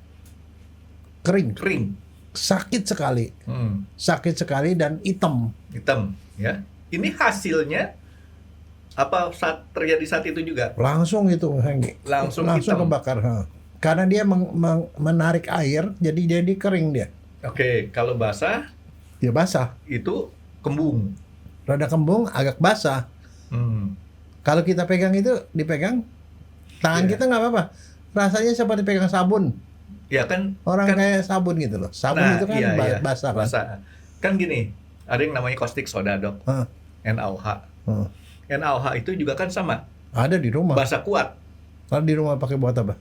Kering, sakit sekali, dan hitam. Ya. Ini hasilnya apa saat terjadi saat itu juga? Langsung itu, Frankie. Langsung hitam. Kebakar. Karena dia menarik air, jadi kering dia. Oke, kalau basah Dia basah. itu kembung. Rada kembung, agak basah. Kalau kita pegang itu, dipegang, tangan kita nggak apa-apa. Rasanya seperti pegang sabun. Ya kan? Orang kayak sabun gitu loh. Sabun itu kan basah kan? Basah. Kan gini, ada yang namanya caustic soda dok. NaOH. NaOH itu juga kan sama. Ada di rumah. Basah kuat. Kalau di rumah pakai buat apa?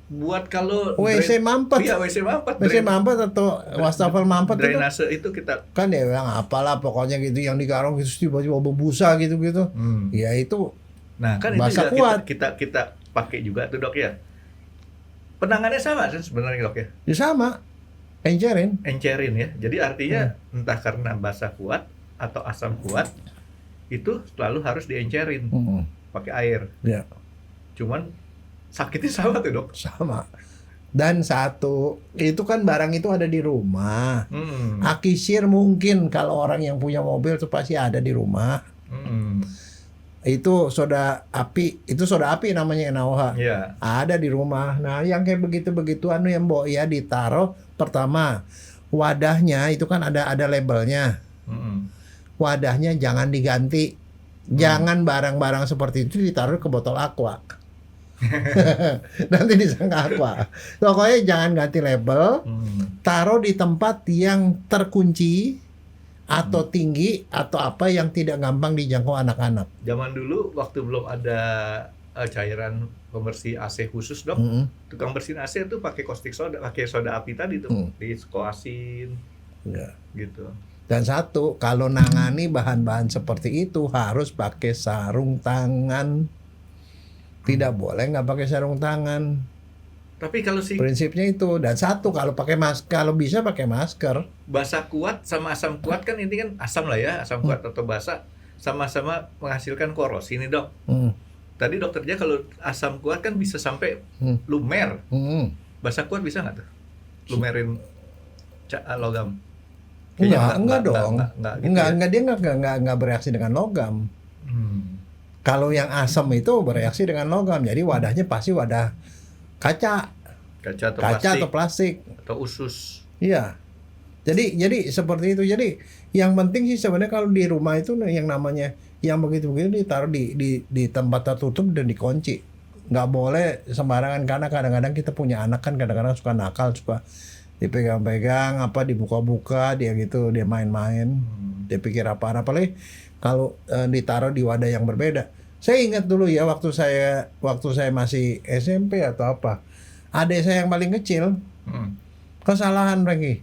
Buat kalau WC mampet. Iya, WC mampet. WC mampet atau wastafel mampet itu. Drainase itu kita Kan dia bilang apalah pokoknya gitu yang digarong gitu tiba-tiba berbusa gitu-gitu. Ya itu. Nah, kan itu basah juga kuat. kita pakai juga tuh dok ya. Penanganannya sama kan sebenarnya dok ya. Ya sama. Encerin ya. Jadi artinya entah karena basah kuat atau asam kuat itu selalu harus diencerin pakai air. Ya. Cuman sakitnya sama tuh dok. Sama. Dan satu, itu kan barang itu ada di rumah. Akisir mungkin kalau orang yang punya mobil itu pasti ada di rumah. Itu soda api namanya NaOH. Iya. Ada di rumah. Nah, yang kayak begitu yang Mbok ya ditaruh pertama wadahnya itu kan ada labelnya. Wadahnya jangan diganti. Jangan barang-barang seperti itu ditaruh ke botol aqua. Nanti disangka aqua. Pokoknya jangan ganti label. Taruh di tempat yang terkunci atau tinggi atau apa yang tidak gampang dijangkau anak-anak. Zaman dulu waktu belum ada cairan pembersih AC khusus dok, tukang bersihin AC tuh pakai caustic soda, pakai soda api tadi tuh, diskoasin, gitu. Dan satu, kalau nangani bahan-bahan seperti itu harus pakai sarung tangan. Tidak boleh nggak pakai sarung tangan. Tapi kalau prinsipnya itu. Dan satu, kalau bisa pakai masker. Basah kuat sama asam kuat kan ini kan asam lah ya, asam kuat atau basah sama-sama menghasilkan korosi nih dok. Tadi dokter Jaya kalau asam kuat kan bisa sampai lumer. Basah kuat bisa nggak tuh? Lumerin logam? Enggak dong. Enggak, dia nggak bereaksi dengan logam. Kalau yang asam itu bereaksi dengan logam, jadi wadahnya pasti wadah kaca atau plastik atau usus. Iya. Jadi seperti itu. Jadi yang penting sih sebenarnya kalau di rumah itu yang namanya yang begitu ditaruh di tempat tertutup dan dikunci. Nggak boleh sembarangan, karena kadang-kadang kita punya anak kan kadang-kadang suka nakal, suka dipegang-pegang, dibuka-buka, dia main-main, dia pikir apa-apa, apalagi kalau ditaruh di wadah yang berbeda. Saya ingat dulu ya waktu saya masih SMP atau apa, adik saya yang paling kecil kesalahan lagi.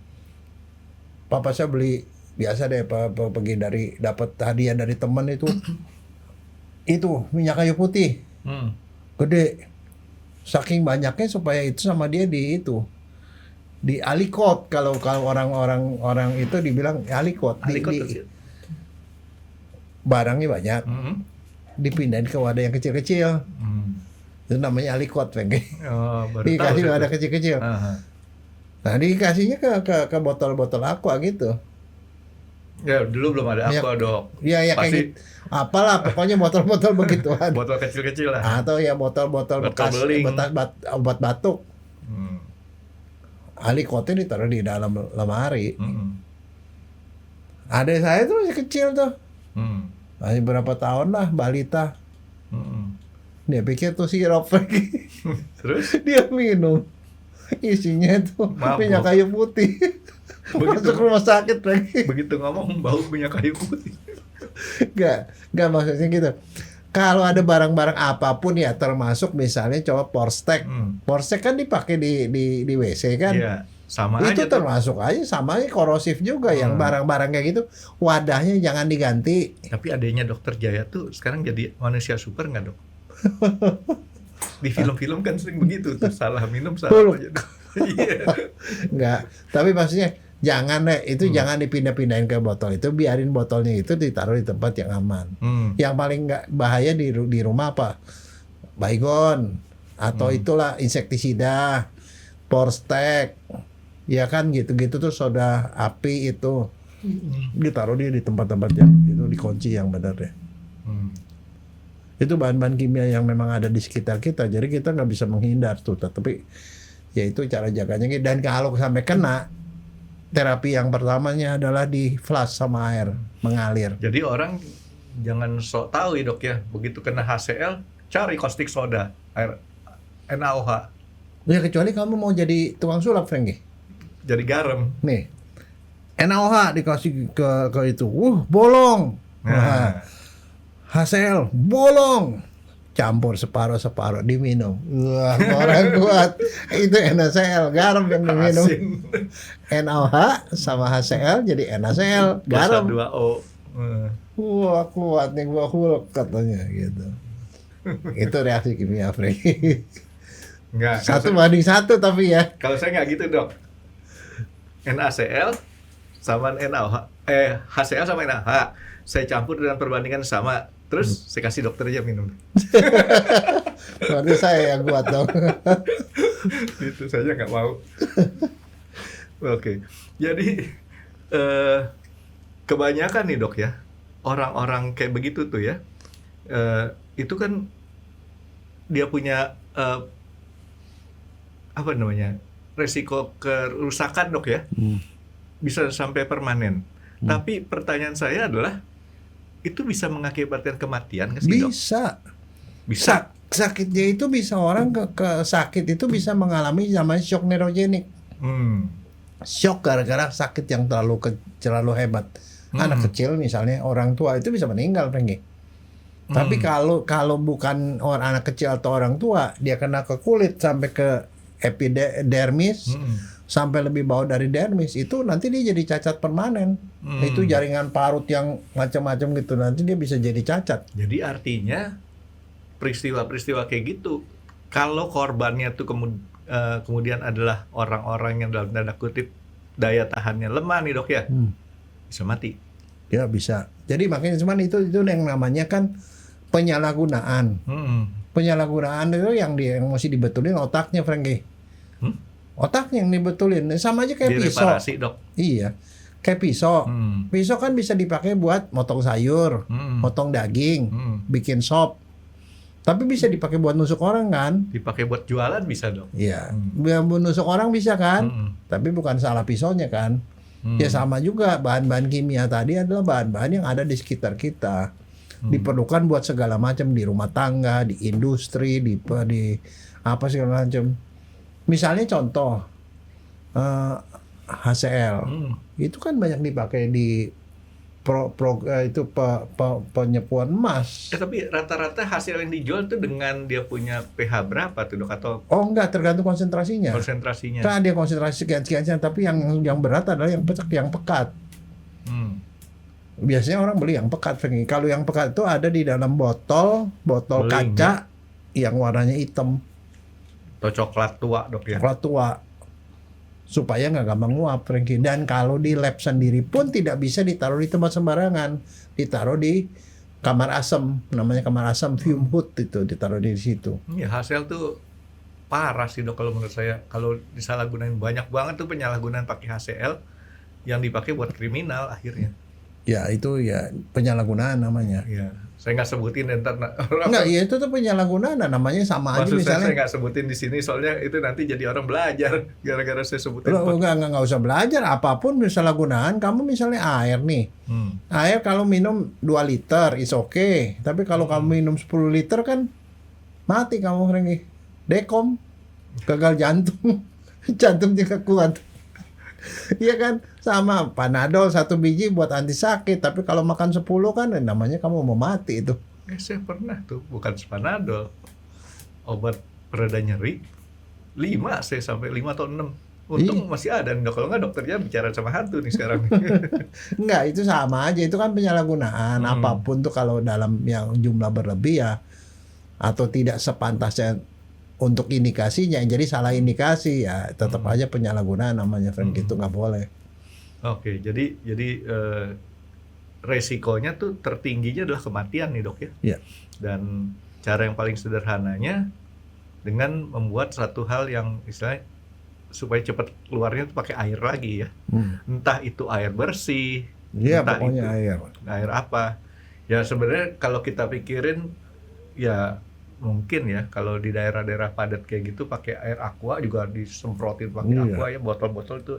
Papa saya beli biasa deh pergi dapat hadiah dari teman itu minyak kayu putih gede, saking banyaknya supaya itu sama dia di alikot. Kalau orang itu dibilang alikot, barangnya banyak, dipindahin ke wadah yang kecil-kecil, itu namanya alikot, dikasih wadah kecil-kecil. Nah, dikasihnya ke botol-botol aqua gitu. Ya, dulu belum ada aqua, dok. Iya, kayak gitu. Apalah, pokoknya botol-botol begituan. Botol kecil-kecil lah. Atau ya botol-botol bekas obat batuk. Alikotnya ditaruh di dalam lemari. Adik saya tuh masih kecil tuh. Masih berapa tahun lah, balita. Dia pikir tuh sirup lagi. Terus Dia minum. Isinya tuh Mabuk. minyak kayu putih. Masuk rumah sakit lagi. begitu ngomong bau minyak kayu putih. Enggak maksudnya gitu. Kalau ada barang-barang apapun ya, termasuk misalnya coba Porstek. Porstek kan dipakai di WC kan. Iya, sama Itu aja tuh. termasuk aja, sama aja korosif juga. Yang barang-barang kayak gitu, wadahnya jangan diganti. Tapi adanya Dokter Jaya tuh sekarang jadi manusia super nggak, Dok? Di film-film kan sering begitu tuh, salah minum salah Hulk. aja. Iya. Enggak, tapi maksudnya jangan deh, itu jangan dipindah-pindahin ke botol itu, biarin botolnya itu ditaruh di tempat yang aman. Yang paling nggak bahaya di rumah apa? Baygon atau itulah insektisida, Porstek, ya kan gitu-gitu tuh soda api itu ditaruh dia di tempat-tempat yang itu dikunci yang benar deh. Itu bahan-bahan kimia yang memang ada di sekitar kita, jadi kita nggak bisa menghindar tuh, tapi ya itu cara jaganya. Dan kalau sampai kena, terapi yang pertamanya adalah di flush sama air mengalir. Jadi orang jangan sok tahu ya, Dok ya, begitu kena HCl cari caustic soda, air NaOH, Ya kecuali kamu mau jadi tukang sulap, Franky. jadi garam. Nih, NaOH dikasih ke itu, bolong. Nah, HCl bolong, campur separuh diminum. Wah, orang kuat. Itu NaCl, garam yang diminum. Asin. NaOH sama HCl jadi NaCl, garam. 2O. Wah, kuat nih gua Hulk katanya gitu. Itu reaksi kimia, Franky. Enggak. 1:1 tapi ya. Kalau saya nggak gitu, Dok. NaCl sama NaOH, HCl sama NaOH, saya campur dengan perbandingan sama. Terus saya kasih dokter aja minum. Berarti saya yang kuat dong. Itu saja nggak mau. Oke, jadi kebanyakan nih, Dok ya, orang-orang kayak begitu tuh ya, itu kan dia punya apa namanya, resiko kerusakan, Dok ya, bisa sampai permanen. Tapi pertanyaan saya adalah, itu bisa mengakibatkan kematian nggak sih, Dok? Bisa. Sakitnya itu bisa orang ke sakit itu bisa mengalami namanya shock neurogenik. Shock gara-gara sakit yang terlalu hebat. Anak kecil misalnya, orang tua itu bisa meninggal, Franky. Tapi kalau bukan orang anak kecil atau orang tua, dia kena ke kulit sampai ke epidermis, sampai lebih bawah dari dermis, itu nanti dia jadi cacat permanen. Itu jaringan parut yang macam-macam gitu, nanti dia bisa jadi cacat. Jadi artinya peristiwa-peristiwa kayak gitu, kalau korbannya tuh kemudian adalah orang-orang yang dalam tanda kutip daya tahannya lemah nih, Dok ya, bisa mati. Ya bisa. Jadi makanya cuman itu yang namanya kan penyalahgunaan. Penyalahgunaan itu yang mesti dibetulin otaknya, Franky. Otaknya yang dibetulin. Sama aja kayak pisau. Direparasi, Dok. Iya. Kayak pisau. Pisau kan bisa dipakai buat motong sayur, motong daging, bikin sop. Tapi bisa dipakai buat nusuk orang kan? Dipakai buat jualan bisa, Dok. Iya. Buat nusuk orang bisa kan? Tapi bukan salah pisaunya kan? Ya sama juga, bahan-bahan kimia tadi adalah bahan-bahan yang ada di sekitar kita. Diperlukan buat segala macam, di rumah tangga, di industri, di apa segala macam. Misalnya contoh HCl, itu kan banyak dipakai di penyepuan emas. Tapi rata-rata hasil yang dijual tuh dengan dia punya pH berapa tuh, Dok? Atau Oh enggak, tergantung konsentrasinya. konsentrasinya? Kan dia konsentrasi sekian-sekian, tapi yang berat adalah yang pekat. Biasanya orang beli yang pekat, Franky. Kalau yang pekat itu ada di dalam botol Beling, kaca yang warnanya hitam, Atau coklat tua, Dok ya? coklat tua, supaya nggak gampang nguap, Franky. Dan kalau di lab sendiri pun tidak bisa ditaruh di tempat sembarangan, ditaruh di kamar asam, namanya kamar asam fume hood, itu ditaruh di situ. Ya, hasil tuh parah sih, Dok, kalau menurut saya. Kalau disalahgunain, banyak banget tuh penyalahgunaan pakai HCl yang dipakai buat kriminal akhirnya. Ya itu ya penyalahgunaan namanya. Ya, saya nggak sebutin ntar. Enggak, ya itu tuh penyalahgunaan, namanya sama aja Maksud saya misalnya. nggak sebutin di sini, soalnya itu nanti jadi orang belajar gara-gara saya sebutin. Loh, enggak usah belajar apapun penyalahgunaan. Kamu misalnya air nih. Air kalau minum 2 liter is okay. Tapi kalau kamu minum 10 liter kan mati kamu Franky. Dekom, gagal jantung, jantung juga kuat. Iya kan, sama Panadol 1 biji buat anti sakit, tapi kalau makan 10 kan namanya kamu mau mati itu. Saya pernah tuh, bukan Panadol, obat pereda nyeri 5, saya sampai 5 atau 6. Untung masih ada, kalau nggak dokternya bicara sama hantu nih sekarang. Enggak, itu sama aja, itu kan penyalahgunaan. Apapun tuh kalau dalam yang jumlah berlebih ya, atau tidak sepantasnya untuk indikasinya, jadi salah indikasi ya tetap aja penyalahgunaan namanya, Frank. Itu nggak boleh. Oke, jadi resikonya tuh tertingginya adalah kematian nih dok ya. Iya. Dan cara yang paling sederhananya dengan membuat satu hal yang istilahnya supaya cepat keluarnya tuh pakai air lagi ya. Entah itu air bersih, Iya, entah pokoknya itu air apa. Ya sebenarnya kalau kita pikirin ya mungkin ya kalau di daerah-daerah padat kayak gitu pakai air aqua juga disemprotin pakai aqua ya, botol-botol itu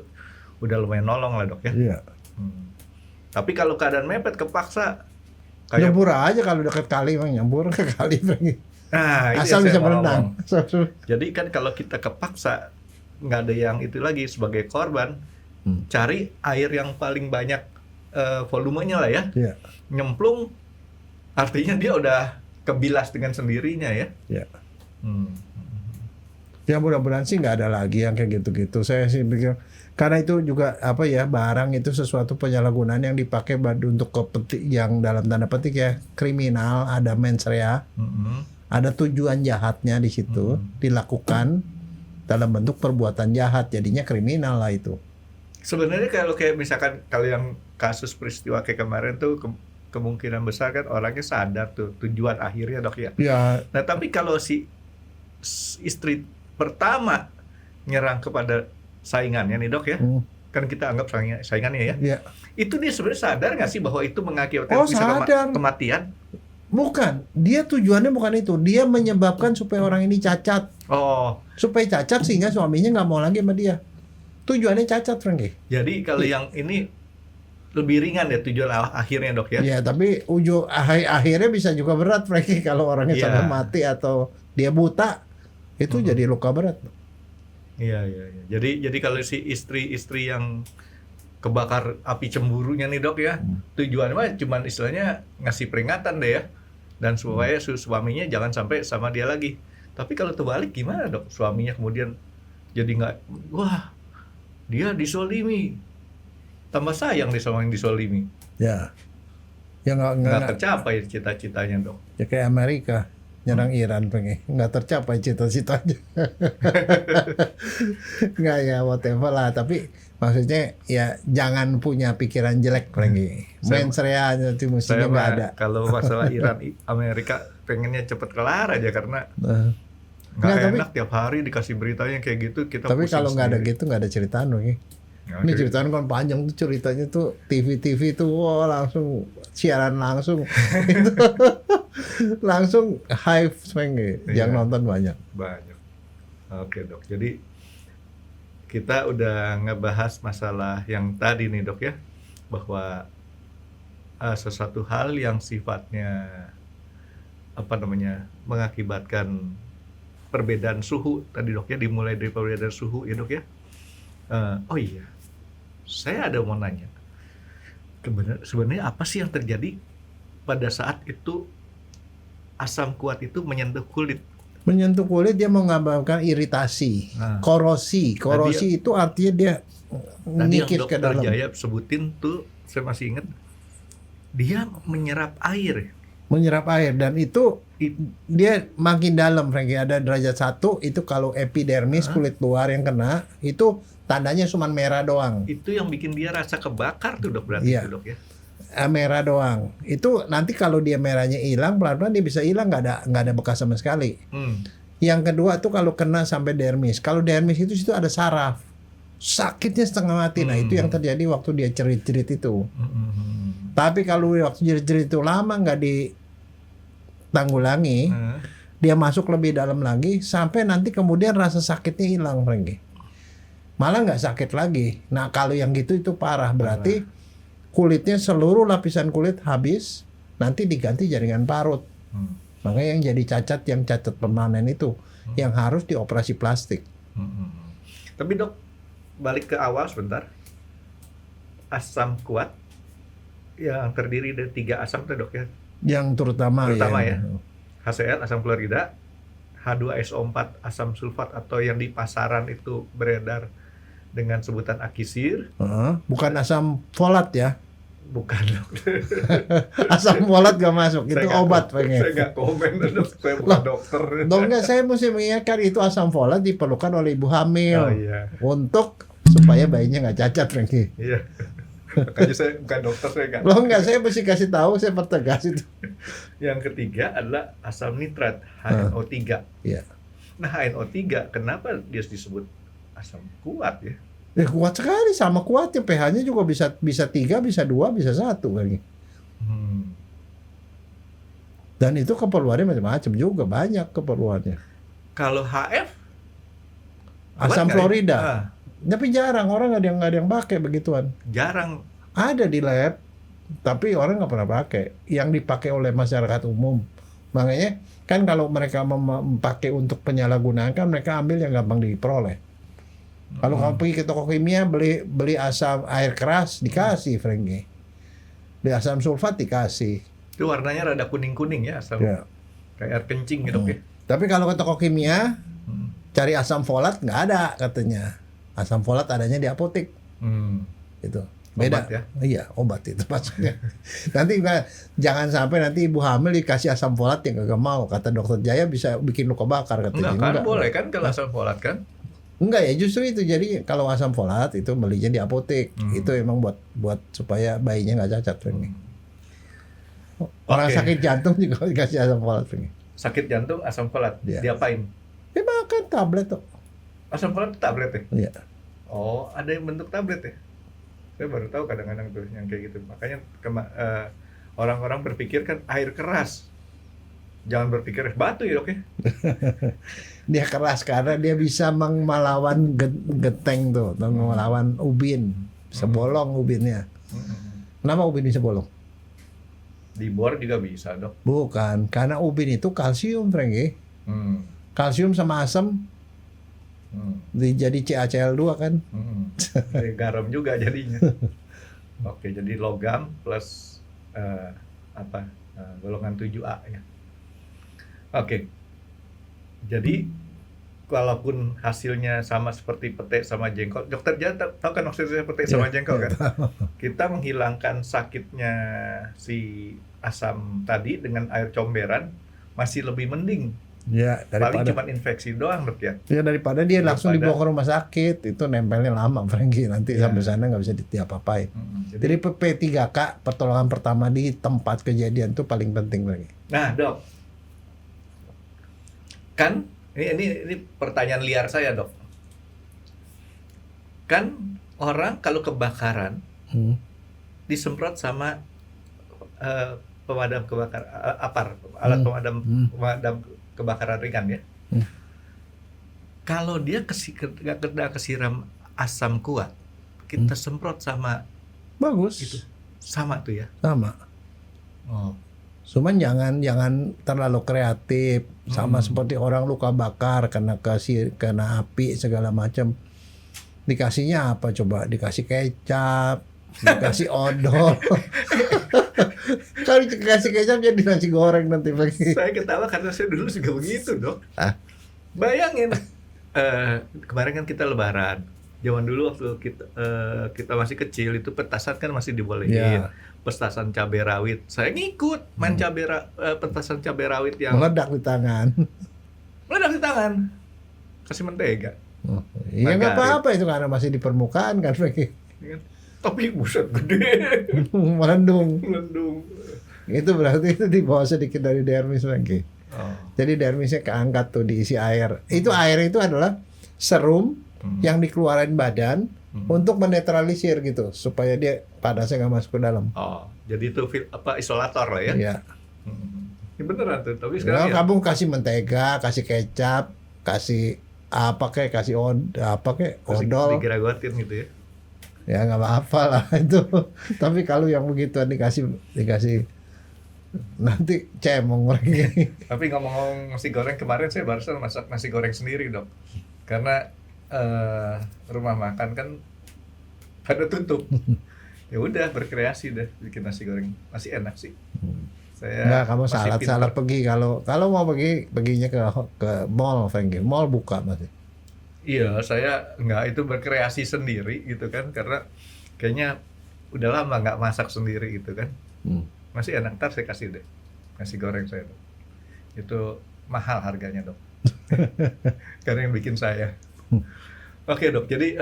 udah lumayan nolong lah dok ya. Iya. Tapi kalau keadaan mepet kepaksa kayak Nyembur aja kalau dekat kali, Bang, nyembur ke kali, Frank. nah, Asal bisa berenang. Jadi kan kalau kita kepaksa nggak ada yang itu lagi sebagai korban, cari air yang paling banyak volumenya lah ya. Iya. Nyemplung artinya dia udah kebilas dengan sendirinya ya. Iya. Ya mudah-mudahan sih nggak ada lagi yang kayak gitu-gitu. Saya sih pikir karena itu juga apa ya, barang itu sesuatu penyalahgunaan yang dipakai untuk kepentingan yang dalam tanda petik ya kriminal, ada mens rea, ada tujuan jahatnya di situ dilakukan dalam bentuk perbuatan jahat, jadinya kriminal lah itu. Sebenarnya kalau kayak misalkan kalau yang kasus peristiwa kayak kemarin tuh kemungkinan besar kan orangnya sadar tuh tujuan akhirnya dok ya. Ya. Nah tapi kalau si istri pertama nyerang kepada saingannya nih dok ya, kan kita anggap saingannya ya. Ya. Itu dia sebenarnya sadar nggak sih bahwa itu mengakibatkan kematian? Bukan, dia tujuannya bukan itu. Dia menyebabkan supaya orang ini cacat. Oh. Supaya cacat sehingga suaminya nggak mau lagi sama dia. Tujuannya cacat, Franky. Jadi kalau yang ini lebih ringan ya tujuan akhirnya dok ya? Iya, tapi akhirnya bisa juga berat, Franky. Kalau orangnya sampai mati atau dia buta, itu jadi luka berat. Iya. Jadi kalau si istri yang kebakar api cemburunya nih dok ya, tujuannya mah cuman istilahnya ngasih peringatan deh ya, dan supaya suaminya jangan sampai sama dia lagi. Tapi kalau terbalik gimana dok? Suaminya kemudian jadi nggak, wah dia disolimi, tambah sayang deh sama yang disolimi. Ya nggak tercapai cita-citanya dok. Ya kayak Amerika nyerang Iran, pengen nggak tercapai cita-citanya. Nggak ya whatever lah, tapi maksudnya ya jangan punya pikiran jelek lagi. Mens rea itu mestinya nggak ada. Kalau masalah Iran Amerika pengennya cepet kelar aja karena nggak enak tiap hari dikasih beritanya kayak gitu, kita tapi kalau nggak ada sendiri. gitu nggak ada ceritaan loh ya. Ini ceritanya kan panjang tuh ceritanya tuh, TV tuh wah langsung siaran langsung itu langsung hype yang nonton banyak. Oke dok, jadi kita udah ngebahas masalah yang tadi nih dok ya, bahwa sesuatu hal yang sifatnya mengakibatkan perbedaan suhu tadi dok ya, dimulai dari perbedaan suhu ya dok ya. Oh iya, saya ada mau nanya, sebenarnya apa sih yang terjadi pada saat itu asam kuat itu menyentuh kulit? Menyentuh kulit dia mengakibatkan iritasi, korosi itu artinya dia ngikir ke dalam. Tadi yang Dr. Jaya sebutin tuh, saya masih ingat, dia menyerap air. Dan itu dia makin dalam, Franky. Ada derajat 1 itu kalau epidermis, kulit luar yang kena, itu tandanya cuma merah doang. Itu yang bikin dia rasa kebakar tuh dok, berarti itu dok ya? Merah doang. Itu nanti kalau dia merahnya hilang, pelan-pelan dia bisa hilang, nggak ada bekas sama sekali. Yang kedua tuh kalau kena sampai dermis. Kalau dermis itu situ ada saraf, sakitnya setengah mati. Nah itu yang terjadi waktu dia cerit-cerit itu. Tapi kalau waktu jerit-jerit itu lama nggak ditanggulangi, dia masuk lebih dalam lagi sampai nanti kemudian rasa sakitnya hilang, Franky. Malah nggak sakit lagi. Nah kalau yang gitu itu parah, berarti kulitnya seluruh lapisan kulit habis, nanti diganti jaringan parut. Makanya yang jadi yang cacat permanen itu yang harus dioperasi plastik. Tapi dok, balik ke awal sebentar. Asam kuat yang terdiri dari 3 asam tuh dok ya. Yang terutama ya. HCl asam klorida, H2SO4 asam sulfat atau yang di pasaran itu beredar dengan sebutan akisir. Bukan asam folat ya. Bukan dok. Asam folat gak masuk, itu obat pengen. Saya nggak komen dok, saya bukan dokter. Enggak, saya mesti mengingatkan itu asam folat diperlukan oleh ibu hamil. Oh iya. Untuk supaya bayinya nggak cacat lagi. Iya. Makanya saya bukan dokter, saya nggak. Loh enggak, saya mesti kasih tahu, saya pertegas itu. Yang ketiga adalah asam nitrat, HNO3. Iya. Nah, HNO3 kenapa dia disebut asam kuat ya? Kuat sekali, sama kuatnya, pH-nya juga bisa 3, bisa 2, bisa 1 lagi. Dan itu keperluannya macam-macam juga, banyak keperluannya. Kalau HF Asam florida. Ya? Tapi jarang, orang nggak ada yang pakai begituan. Jarang. Ada di lab, tapi orang nggak pernah pakai. Yang dipakai oleh masyarakat umum. Makanya kan kalau mereka memakai untuk penyalahgunaan, kan mereka ambil yang gampang diperoleh. Kalau kamu pergi ke toko kimia beli asam air keras dikasih, Frankie. Beli asam sulfat dikasih. Itu warnanya rada kuning-kuning ya, asam. Ya. Kayak air kencing gitu ya. Tapi kalau ke toko kimia cari asam folat nggak ada katanya. Asam folat adanya di apotek. Itu. Beda Obat ya? Iya, obat itu maksudnya. Nanti jangan sampai nanti ibu hamil dikasih asam folat yang gak mau. Kata dokter Jaya bisa bikin luka bakar katanya. Enggak, boleh kan kalau asam folat kan? Enggak ya, justru itu. Jadi kalau asam folat itu belinya di apotek. Itu emang buat supaya bayinya nggak cacat. Orang sakit jantung juga dikasih asam folat. Sakit jantung asam folat, diapain? Makan tablet tuh. Asam folat tablet ya? Iya. Oh, ada yang bentuk tablet ya? Saya baru tahu kadang-kadang tuh yang kayak gitu. Makanya orang-orang berpikir kan air keras. Jangan berpikir es batu ya, oke? Dia keras karena dia bisa melawan geteng tuh, melawan ubin. Sebolong ubinnya. Kenapa ubin bisa bolong? Di bor juga bisa, dok. Bukan, karena ubin itu kalsium, Frankie. Kalsium sama asam jadi CaCl2 kan. Garam juga jadinya. Oke, jadi logam plus golongan 7A ya. Oke. Jadi walaupun hasilnya sama seperti pete sama jengkol, dokter Jaya tahu kan maksudnya pete sama jengkol kan? Kita menghilangkan sakitnya si asam tadi dengan air comberan masih lebih mending. Ya, paling cuma infeksi doang, dok ya. Ya, daripada dia langsung dibawa ke rumah sakit, itu nempelnya lama, Frankie. Nanti sampai sana nggak bisa diapa-apain. Jadi P3K, pertolongan pertama di tempat kejadian itu paling penting lagi. Nah, dok, kan ini pertanyaan liar saya, dok. Kan orang kalau kebakaran disemprot sama pemadam kebakaran, alat pemadam kebakaran ringan ya. Kalau dia kena kesiram asam kuat, kita semprot sama bagus. Gitu. Sama tuh ya. Sama. Oh. Cuman jangan terlalu kreatif, sama seperti orang luka bakar kena api segala macam. Dikasihnya apa coba? Dikasih kecap, dikasih odol. Kalau dikasih kecap jadi nasi goreng nanti pagi. Saya ketawa karena saya dulu juga begitu, dok. Bayangin, kemarin kan kita lebaran. Zaman dulu waktu kita masih kecil itu petasan kan masih dibolehin. Petasan cabai rawit. Saya ngikut main petasan cabai rawit yang meledak di tangan. Meledak di tangan. Kasih mentega. Iya nggak apa-apa itu karena masih di permukaan kan, Frankie. Tapi buset gede. Melendung. Itu berarti itu di bawah sedikit dari dermis lagi. Jadi dermisnya keangkat tuh diisi air. Itu air itu adalah serum yang dikeluarin badan untuk menetralisir gitu supaya dia panasnya nggak masuk ke dalam. Oh, jadi itu isolator lah ya? Iya. Ini beneran tuh. Tapi sekarang kamu kasih mentega, kasih kecap, kasih kasih odol. Digeragotin gitu ya? Ya nggak apa-apa lah itu. Tapi kalau yang begituan dikasih Nanti cemong lagi. Tapi ngomong-ngomong nasi goreng, kemarin saya barusan masak nasi goreng sendiri dok. Karena rumah makan kan pada tutup. Ya udah berkreasi deh bikin nasi goreng, masih enak sih. Saya Enggak, kamu masih salah pinter. pergi kalau mau perginya ke mall, Frankie. Mall buka masih. Iya, saya nggak itu berkreasi sendiri gitu kan, karena kayaknya udah lama nggak masak sendiri gitu kan. Hmm. Masih enak, ntar saya kasih deh nasi goreng saya dok. Itu mahal harganya dok, karena yang bikin saya. Oke dok, jadi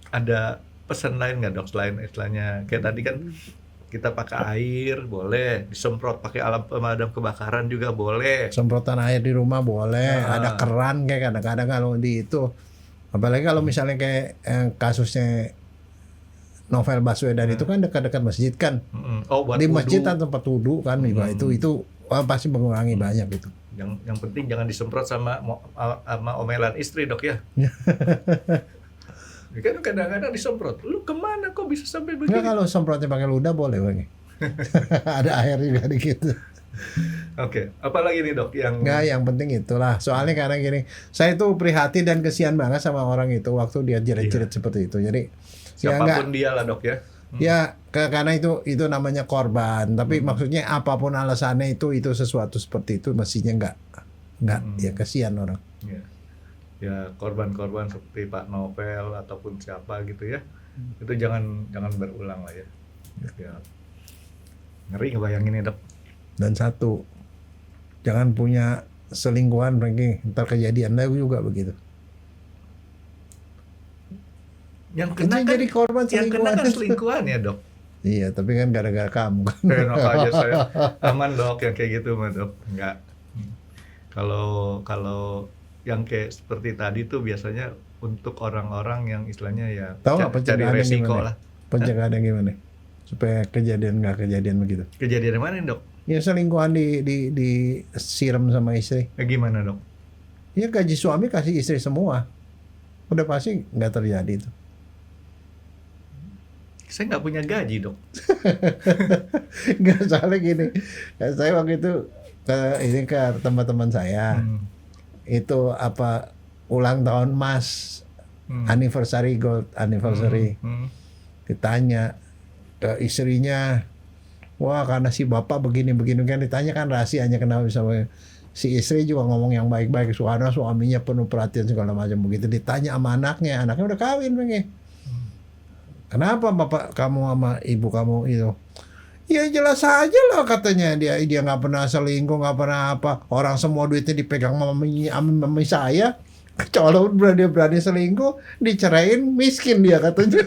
ada pesan lain nggak dok selain istilahnya kayak tadi kan kita pakai air boleh, disemprot pakai alat pemadam kebakaran juga boleh. Semprotan air di rumah boleh, Ah. ada keran kayak kadang-kadang kalau di itu. Apalagi kalau misalnya kayak kasusnya Novel Baswedan itu kan dekat-dekat masjid kan. Oh buat Di masjid wudu. kan tempat wudhu kan juga itu wah, pasti mengurangi banyak itu. Yang penting jangan disemprot sama omelan istri dok ya. Kan kadang-kadang disemprot, lu kemana kok bisa sampai Enggak, begini? kalau semprotnya pakai ludah boleh Bang. Ada air juga dikit. Oke, apalagi nih dok yang Enggak, yang penting itulah. Soalnya karena gini, saya tuh prihatin dan kesian banget sama orang itu waktu dia jerit-jerit seperti itu. Jadi ya enggak, siapapun dia lah dok ya. ya karena itu namanya korban. Tapi maksudnya apapun alasannya itu sesuatu seperti itu mestinya enggak ya kesian orang. Ya korban-korban seperti Pak Novel ataupun siapa gitu ya, itu jangan berulang lah ya. Ya. Ngeri ngebayanginnya dok. Dan satu, jangan punya selingkuhan Frankie, ntar kejadian lagi juga begitu. Yang Itu kena kan, jadi korban yang kena selingkuhan. kan selingkuhan ya dok. Iya, tapi kan gara-gara kamu kan. Enak aja saya, aman dok yang kayak gitu mah dok. Enggak. Kalau yang kayak seperti tadi tuh biasanya untuk orang-orang yang istilahnya ya Tahu nggak cari pencegahannya resiko gimana? lah. Pencegahannya gimana? Supaya nggak kejadian begitu. Kejadian mana dok? Ya selingkuhan di siram sama istri. Gimana dok? Ya gaji suami kasih istri semua. Udah pasti nggak terjadi itu. Saya nggak punya gaji dok. Nggak, soalnya gini. Saya waktu itu ke teman-teman saya. Itu apa ulang tahun Mas, anniversary gold anniversary. Ditanya ke istrinya, wah karena si bapak begini kan, ditanya kan rahasianya kenapa bisa si istri juga ngomong yang baik-baik, karena suaminya penuh perhatian segala macam begitu. Ditanya sama anaknya udah kawin pengen. Kenapa bapak kamu sama ibu kamu itu? Ya jelas aja lah katanya, dia nggak pernah selingkuh, nggak pernah apa, orang semua duitnya dipegang mami saya, kalau berani selingkuh diceraiin miskin dia katanya.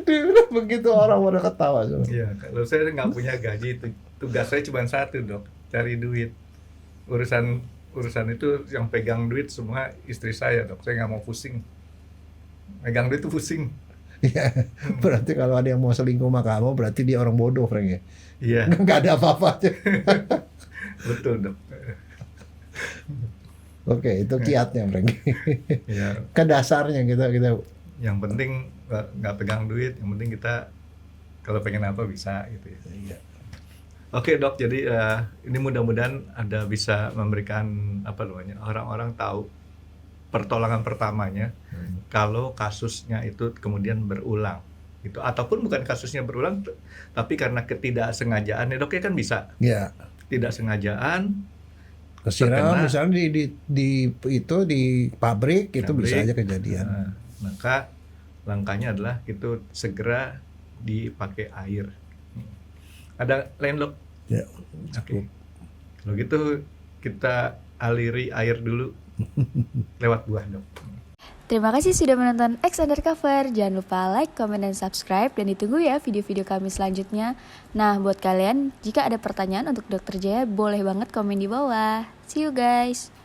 Dia bilang begitu, orang pada ketawa semua. Iya, kalau saya nggak punya gaji, tugas saya cuma satu dok, cari duit. Urusan itu yang pegang duit semua istri saya dok, saya nggak mau pusing. Pegang duit itu pusing. Ya, berarti kalau ada yang mau selingkuh sama kamu, berarti dia orang bodoh, Frank ya. Iya, Nggak ada apa-apa. betul dok. Oke, itu kiatnya, Frank. Ya, Ke dasarnya kita yang penting nggak pegang duit, yang penting kita kalau pengen apa bisa gitu ya. Iya. Oke dok, jadi ini mudah-mudahan ada bisa memberikan apa namanya orang-orang tahu pertolongan pertamanya kalau kasusnya itu kemudian berulang gitu, ataupun bukan kasusnya berulang tapi karena ketidaksengajaan ya dok ya kan bisa Ya. tidak sengajaan Kesiram terkena. misalnya di pabrik itu bisa aja kejadian. Nah, maka langkahnya adalah itu segera dipakai air. Ada lain dok? Ya. Oke. Kalau gitu kita aliri air dulu lewat buah dok. Terima kasih sudah menonton X Undercover. Jangan lupa like, comment, dan subscribe. Dan ditunggu ya video-video kami selanjutnya. Nah, buat kalian, jika ada pertanyaan untuk Dr. Jaya, boleh banget komen di bawah. See you guys!